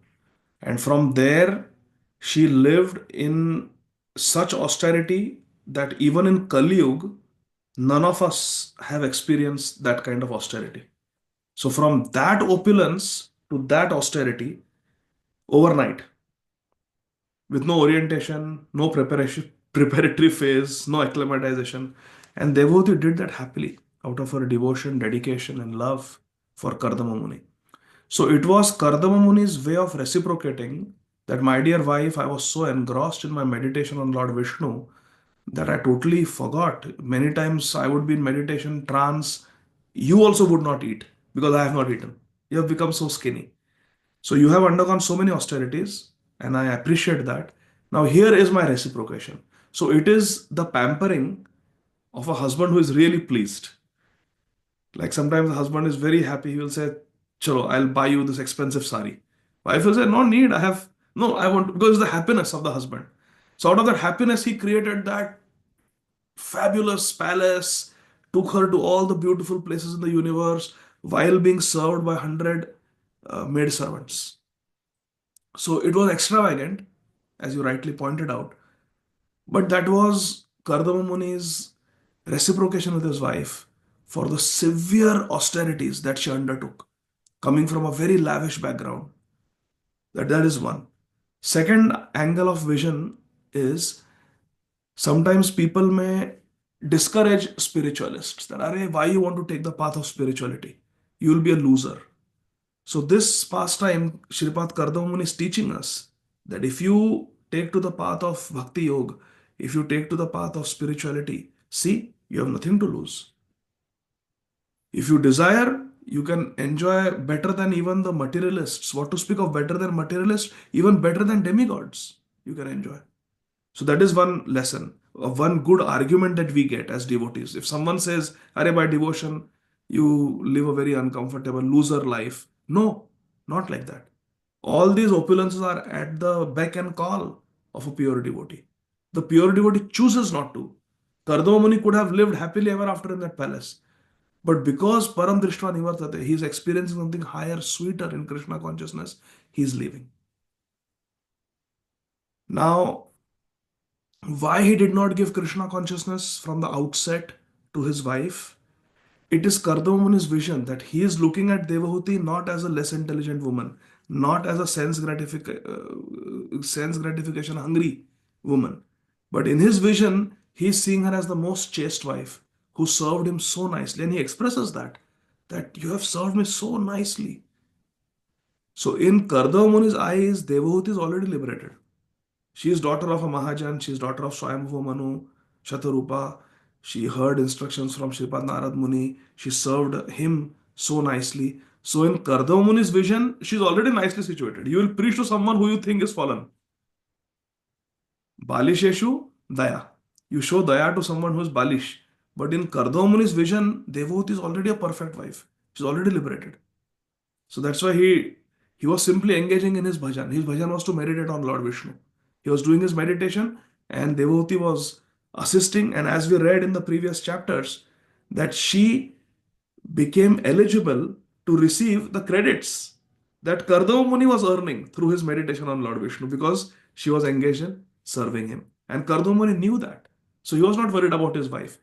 A: And from there, she lived in such austerity that even in Kali Yuga, none of us have experienced that kind of austerity. So, from that opulence to that austerity, overnight, with no orientation, no preparation, preparatory phase, no acclimatization, and Devotee did that happily out of her devotion, dedication, and love for Kardama Muni. So it was Kardama Muni's way of reciprocating that, my dear wife, I was so engrossed in my meditation on Lord Vishnu that I totally forgot. Many times I would be in meditation trance. You also would not eat because I have not eaten. You have become so skinny. So you have undergone so many austerities, and I appreciate that. Now, here is my reciprocation. So it is the pampering of a husband who is really pleased. Like sometimes the husband is very happy. He will say, Chalo, I'll buy you this expensive sari. Wife will say, no need. I want, because it's the happiness of the husband. So out of that happiness, he created that fabulous palace, took her to all the beautiful places in the universe while being served by 100 maid servants. So it was extravagant, as you rightly pointed out. But that was Kardama Muni's reciprocation with his wife for the severe austerities that she undertook, coming from a very lavish background. That is one. Second angle of vision is sometimes people may discourage spiritualists that, Are, why you want to take the path of spirituality? You will be a loser. So this pastime, Shripad Kardamamuni is teaching us that if you take to the path of Bhakti Yoga, if you take to the path of spirituality, see, you have nothing to lose. If you desire, you can enjoy better than even the materialists. What to speak of better than materialists? Even better than demigods, you can enjoy. So that is one lesson, one good argument that we get as devotees. If someone says, Are, by devotion, you live a very uncomfortable loser life. No, not like that. All these opulences are at the beck and call of a pure devotee. The pure devotee chooses not to. Kardama Muni could have lived happily ever after in that palace. But because Param Drishtva Nivartate, he is experiencing something higher, sweeter in Krishna consciousness, he is leaving. Now, why he did not give Krishna consciousness from the outset to his wife? It is Kardama Muni's vision that he is looking at Devahuti not as a less intelligent woman, not as a sense gratification hungry woman, but in his vision, he is seeing her as the most chaste wife who served him so nicely. And he expresses that you have served me so nicely. So in Kardama Muni's eyes, Devahuti is already liberated. She is daughter of a Mahajan. She is daughter of Swayambhuva Manu, Shatarupa. She heard instructions from Shripad Narad Muni. She served him so nicely. So in Kardama Muni's vision, she is already nicely situated. You will preach to someone who you think is fallen. Balisheshu, Daya. You show Daya to someone who is Balish. But in Kardama Muni's vision, Devot is already a perfect wife. She's already liberated. So that's why he was simply engaging in his bhajan. His bhajan was to meditate on Lord Vishnu. He was doing his meditation and Devoti was assisting. And as we read in the previous chapters, that she became eligible to receive the credits that Kardama Muni was earning through his meditation on Lord Vishnu because she was engaged in serving him. And Kardama Muni knew that. So he was not worried about his wife.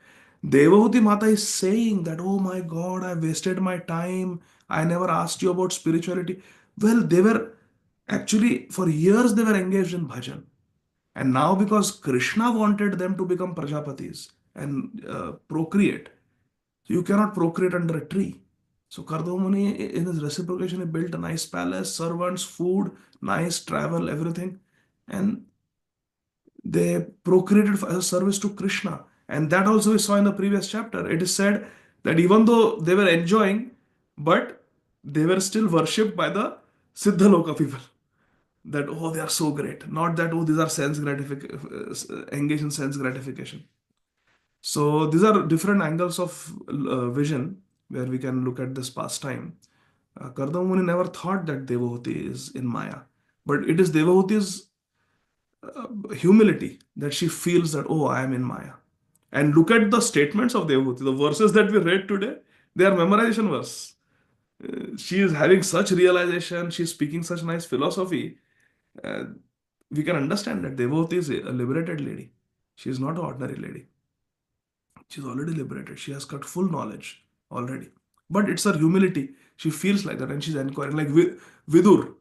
A: Devahuti Mata is saying that, oh my God, I wasted my time. I never asked you about spirituality. Well, they were actually, for years, they were engaged in bhajan. And now, because Krishna wanted them to become Prajapatis and procreate, you cannot procreate under a tree. So Kardamuni, in his reciprocation, he built a nice palace, servants, food, nice travel, everything. And they procreated as a service to Krishna. And that also we saw in the previous chapter. It is said that even though they were enjoying, but they were still worshipped by the Siddhaloka people. That, oh, they are so great. Not that, oh, these are engaged in sense gratification. So these are different angles of vision where we can look at this pastime. Kardamuni never thought that Devahuti is in Maya, but it is Devahuti's humility that she feels that, oh, I am in Maya. And look at the statements of Devahuti. The verses that we read today, they are memorization verse. She is having such realization, she is speaking such nice philosophy. Uh, we can understand that Devahuti is a liberated lady. She is not an ordinary lady. She's already liberated. She has got full knowledge already. But it's her humility. She feels like that and she's inquiring. Like Vidur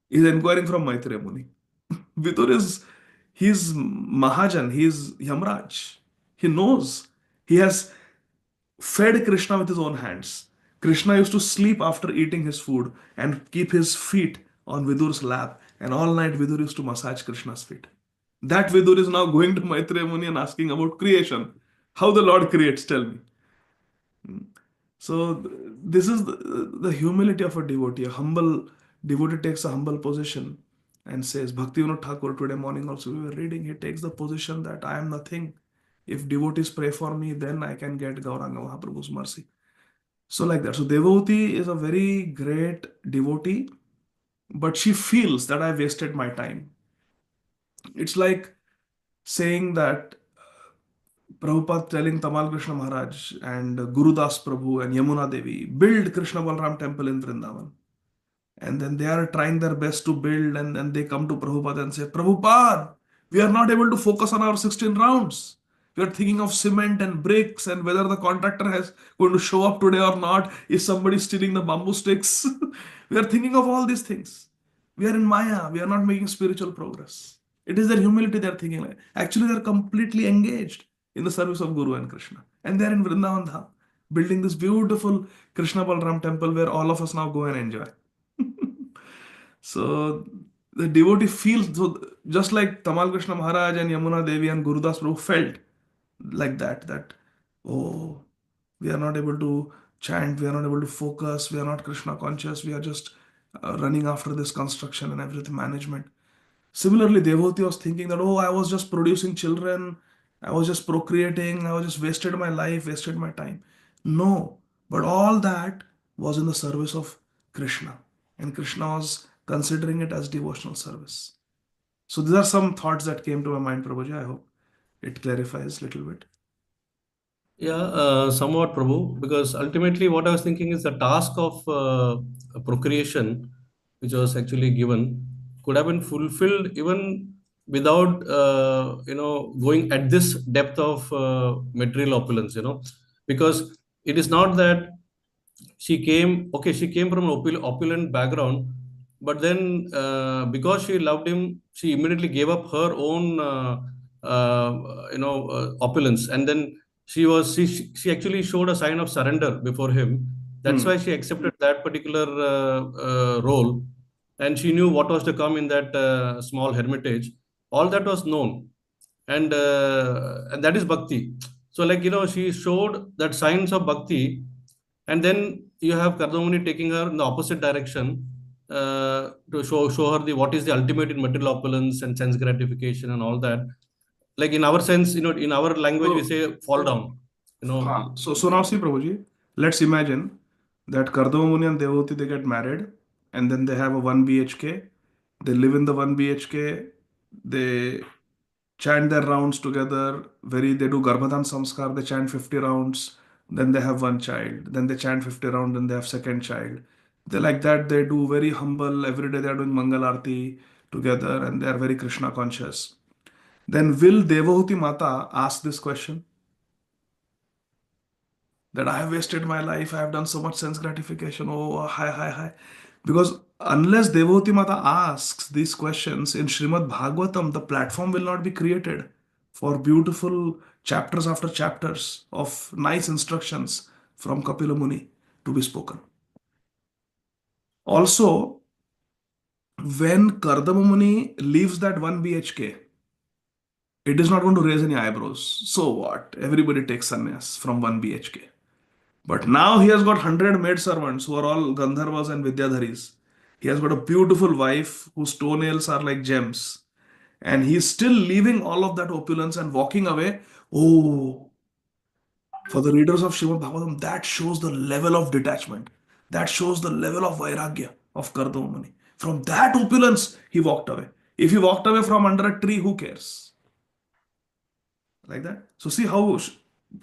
A: is inquiring from Maitreya Muni. Vidur is, he's Mahajan, he's Yamraj. He knows. He has fed Krishna with his own hands. Krishna used to sleep after eating his food and keep his feet on Vidur's lap. And all night Vidur used to massage Krishna's feet. That Vidur is now going to Maitreya Muni and asking about creation. How the Lord creates, tell me. So this is the humility of a devotee. A humble devotee takes a humble position and says, Bhaktivinoda Thakur today morning also we were reading, he takes the position that I am nothing. If devotees pray for me, then I can get Gauranga Mahaprabhu's mercy. So like that. So Devotee is a very great devotee, but she feels that I wasted my time. It's like saying that Prabhupada telling Tamal Krishna Maharaj and Guru Das Prabhu and Yamuna Devi build Krishna Balram temple in Vrindavan. And then they are trying their best to build, and then they come to Prabhupada and say, Prabhupada, we are not able to focus on our 16 rounds. We are thinking of cement and bricks and whether the contractor has going to show up today or not. Is somebody stealing the bamboo sticks? We are thinking of all these things. We are in Maya. We are not making spiritual progress. It is their humility they are thinking like. Actually, they are completely engaged in the service of Guru and Krishna. And they are in Vrindavan Dham, building this beautiful Krishna Balram temple where all of us now go and enjoy. So the devotee feels so just like Tamal Krishna Maharaj and Yamuna Devi and Gurudas Prabhu felt like that oh, we are not able to chant, we are not able to focus, we are not Krishna conscious, we are just running after this construction and everything management. Similarly, Devotee was thinking that, oh, I was just producing children, I was just procreating, I was just wasted my life, wasted my time. No, but all that was in the service of Krishna. And Krishna was considering it as devotional service. So these are some thoughts that came to my mind, Prabhuji. I hope it clarifies a little bit.
C: Yeah, somewhat, Prabhu, because ultimately what I was thinking is the task of procreation, which was actually given, could have been fulfilled even without, going at this depth of material opulence, because it is not that she came from an opulent background, but then because she loved him, she immediately gave up her own, opulence, and then she actually showed a sign of surrender before him. That's
A: Hmm.
C: why she accepted that particular role, and she knew what was to come in that small hermitage. All that was known, and that is bhakti. So, like, she showed that signs of bhakti, and then you have Kardamuni taking her in the opposite direction, to show her the what is the ultimate in material opulence and sense gratification and all that. Like in our sense, in our language we
A: So,
C: say fall down. You know,
A: so now see, Prabhuji, let's imagine that Kardama Muni and Devoti they get married and then they have a 1 BHK. They live in the 1 BHK. They chant their rounds together. They do Garbhadan Samskar. They chant 50 rounds. Then they have one child. Then they chant 50 rounds. Then they have second child. They like that. They do very humble. Every day they are doing Mangal Arti together and they are very Krishna conscious. Then will Devahuti Mata ask this question? That I have wasted my life, I have done so much sense gratification. Oh, hi, hi, hi. Because unless Devoti Mata asks these questions in Srimad Bhagavatam, the platform will not be created for beautiful chapters after chapters of nice instructions from Kapila Muni to be spoken. Also, when Kardama Muni leaves that 1 BHK, it is not going to raise any eyebrows. So what? Everybody takes sannyas from 1 BHK. But now he has got 100 maidservants who are all Gandharvas and Vidyadharis. He has got a beautiful wife whose toenails are like gems. And he is still leaving all of that opulence and walking away. Oh, For the readers of Srimad Bhagavatam, that shows the level of detachment. That shows the level of vairagya of Kardama Muni. From that opulence, he walked away. If he walked away from under a tree, who cares? Like that. So see how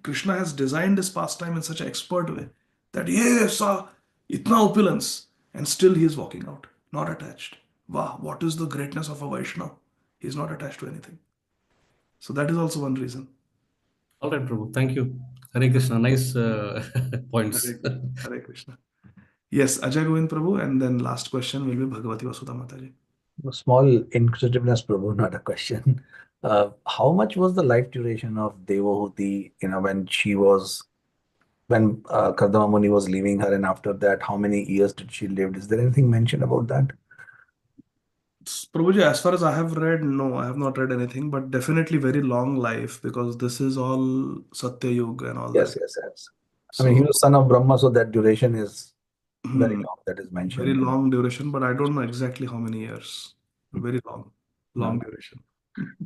A: Krishna has designed this pastime in such an expert way that yes, itna opulence, and still he is walking out, not attached. Wow, what is the greatness of a Vaishnava? He is not attached to anything. So that is also one reason.
C: All right, Prabhu. Thank you. Hare Krishna. Nice points.
A: Hare Krishna. Yes, Ajay Govind Prabhu, and then last question will be Bhagavati Vasudha Mataji.
D: A small inquisitiveness, Prabhu, not a question. How much was the life duration of Devahuti, when Kardama Muni was leaving her, and after that, how many years did she live? Is there anything mentioned about that?
A: Prabhuji, as far as I have read, no, I have not read anything, but definitely very long life because this is all Satya Yuga and all
D: Yes,
A: that.
D: yes, yes. I mean, he
A: So,
D: was son of Brahma, so that duration is very
A: hmm,
D: long. That is
A: very
D: mentioned.
A: long duration, but I don't know exactly how many years. Very long, long
D: No.
A: duration.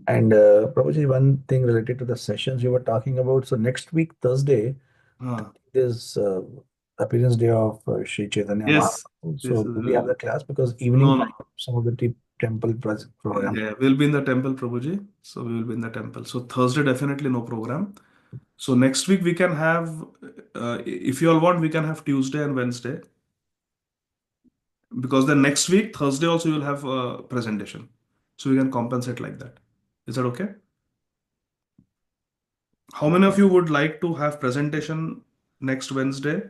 D: And Prabhuji, one thing related to the sessions you were talking about. So next week, Thursday,
A: Ah,
D: is appearance day of Sri Chaitanya
A: yes,
D: Mahaprabhu.
A: this
D: So
A: is
D: do we have the class? Because
A: no,
D: evening
A: no.
D: time, some of the temple programs.
A: Yeah, we'll be in the temple, Prabhuji. So we will be in the temple. So Thursday, definitely no program. So next week we can have, if you all want, we can have Tuesday and Wednesday. Because then next week, Thursday also you'll have a presentation. So we can compensate like that. Is that okay? How many of you would like to have presentation next Wednesday?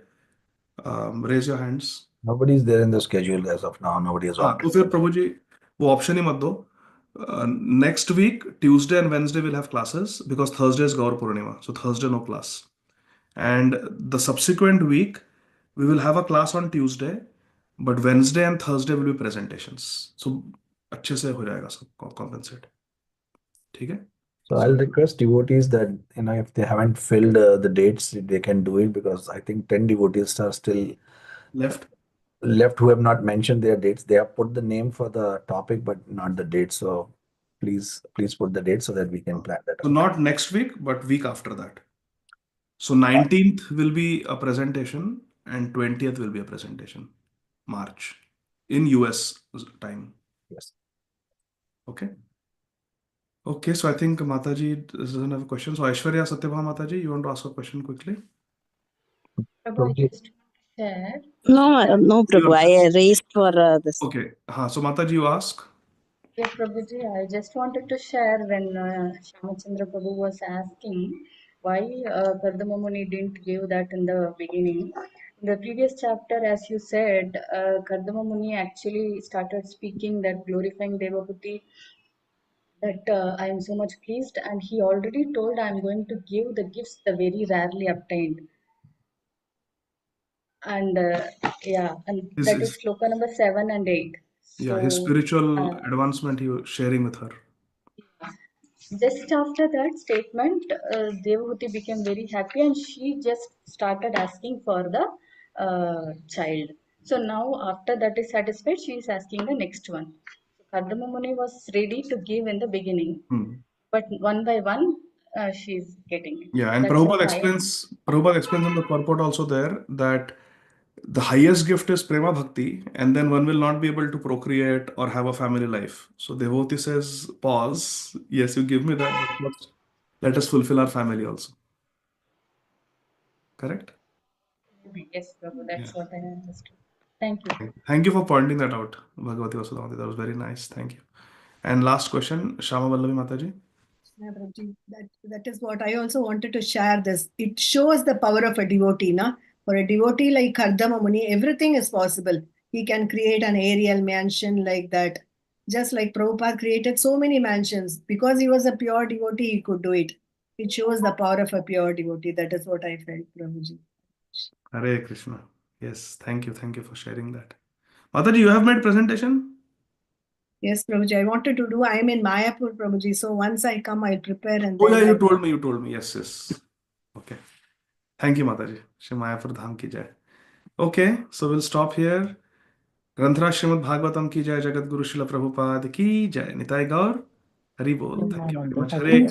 A: Raise your hands.
D: Nobody is there in the schedule as of now. Nobody has
A: हाँ
D: opted.
A: तो फिर प्रभु जी वो option ही मत दो. Next week, Tuesday and Wednesday we'll have classes because Thursday is Gaur Purnima. So Thursday no class. And the subsequent week, we will have a class on Tuesday, but Wednesday and Thursday will be presentations. So अच्छे से हो जाएगा सब compensate. ठीक है?
D: So
A: So
D: I'll request devotees that, if they haven't filled the dates, they can do it, because I think 10 devotees are still
A: left.
D: who have not mentioned their dates. They have put the name for the topic, but not the date. So please put the date so that we can plan that
A: So
D: out.
A: not next week, but week after that. So 19th will be a presentation and 20th will be a presentation. March in US time.
D: Yes.
A: Okay. Okay, so I think Mataji doesn't have a question. So Aishwarya Satyabha Mataji, you want to ask a question quickly?
B: Prabhu, I
D: Prabhuji,
B: just want to share.
E: No,
A: You
E: Prabhu. I raised for this.
A: okay. So Mataji, you ask.
B: Yeah, Prabhuji, I just wanted to share when Shamachandra Prabhu was asking why Kardama Muni didn't give that in the beginning. In the previous chapter, as you said, Kardama Muni actually started speaking that glorifying Devahuti, that I am so much pleased, and he already told I am going to give the gifts the very rarely obtained. And yeah, and
A: His,
B: that is
A: his
B: sloka number 7 and 8.
A: yeah, his
B: So
A: spiritual advancement he was sharing with her.
B: just after that statement, Devahuti became very happy and she just started asking for the child. So now, after that is satisfied, she is asking the next one. So Kardama Muni was ready to give in the beginning,
A: Hmm.
B: but one by one, she is getting it.
A: Yeah, and
B: That's what
A: Prabhupada explains in the purport also there that the highest gift is prema bhakti, and then one will not be able to procreate or have a family life. So devotee says, pause. Yes, you give me that, but first let us fulfill our family also. Correct?
B: Yes, Prabhu,
A: Yeah.
B: that's what I understood. Thank you.
A: Thank you for pointing that out, Bhagavati Vasudhamati. That was very nice. Thank you. And last question, Shama Vallavi Mataji.
E: Yeah, Prabhuji, that is what I also wanted to share this. It shows the power of a devotee, na? For a devotee like Kardama Muni, everything is possible. He can create an aerial mansion like that. Just like Prabhupada created so many mansions. Because he was a pure devotee, he could do it. It shows the power of a pure devotee. That is what I felt, Prabhuji.
A: Hare Krishna. Yes, thank you. Thank you for sharing that. Mataji, you have made presentation?
E: Yes, Prabhuji, I wanted to do. I am in Mayapur, Prabhuji. So once I come, I'll prepare and
A: Oh
E: then
A: yeah,
E: I.
A: you told me. Yes, yes. Okay. Thank you, Mataji. Shri Mayapur Dham ki jai. Okay, so we'll stop here. ग्रंथराज Shrimad Bhagavatam की जय, जगत गुरु शिल प्रभुपाद की जय, निताय गौर हरि बोल. Thank you very much. Hare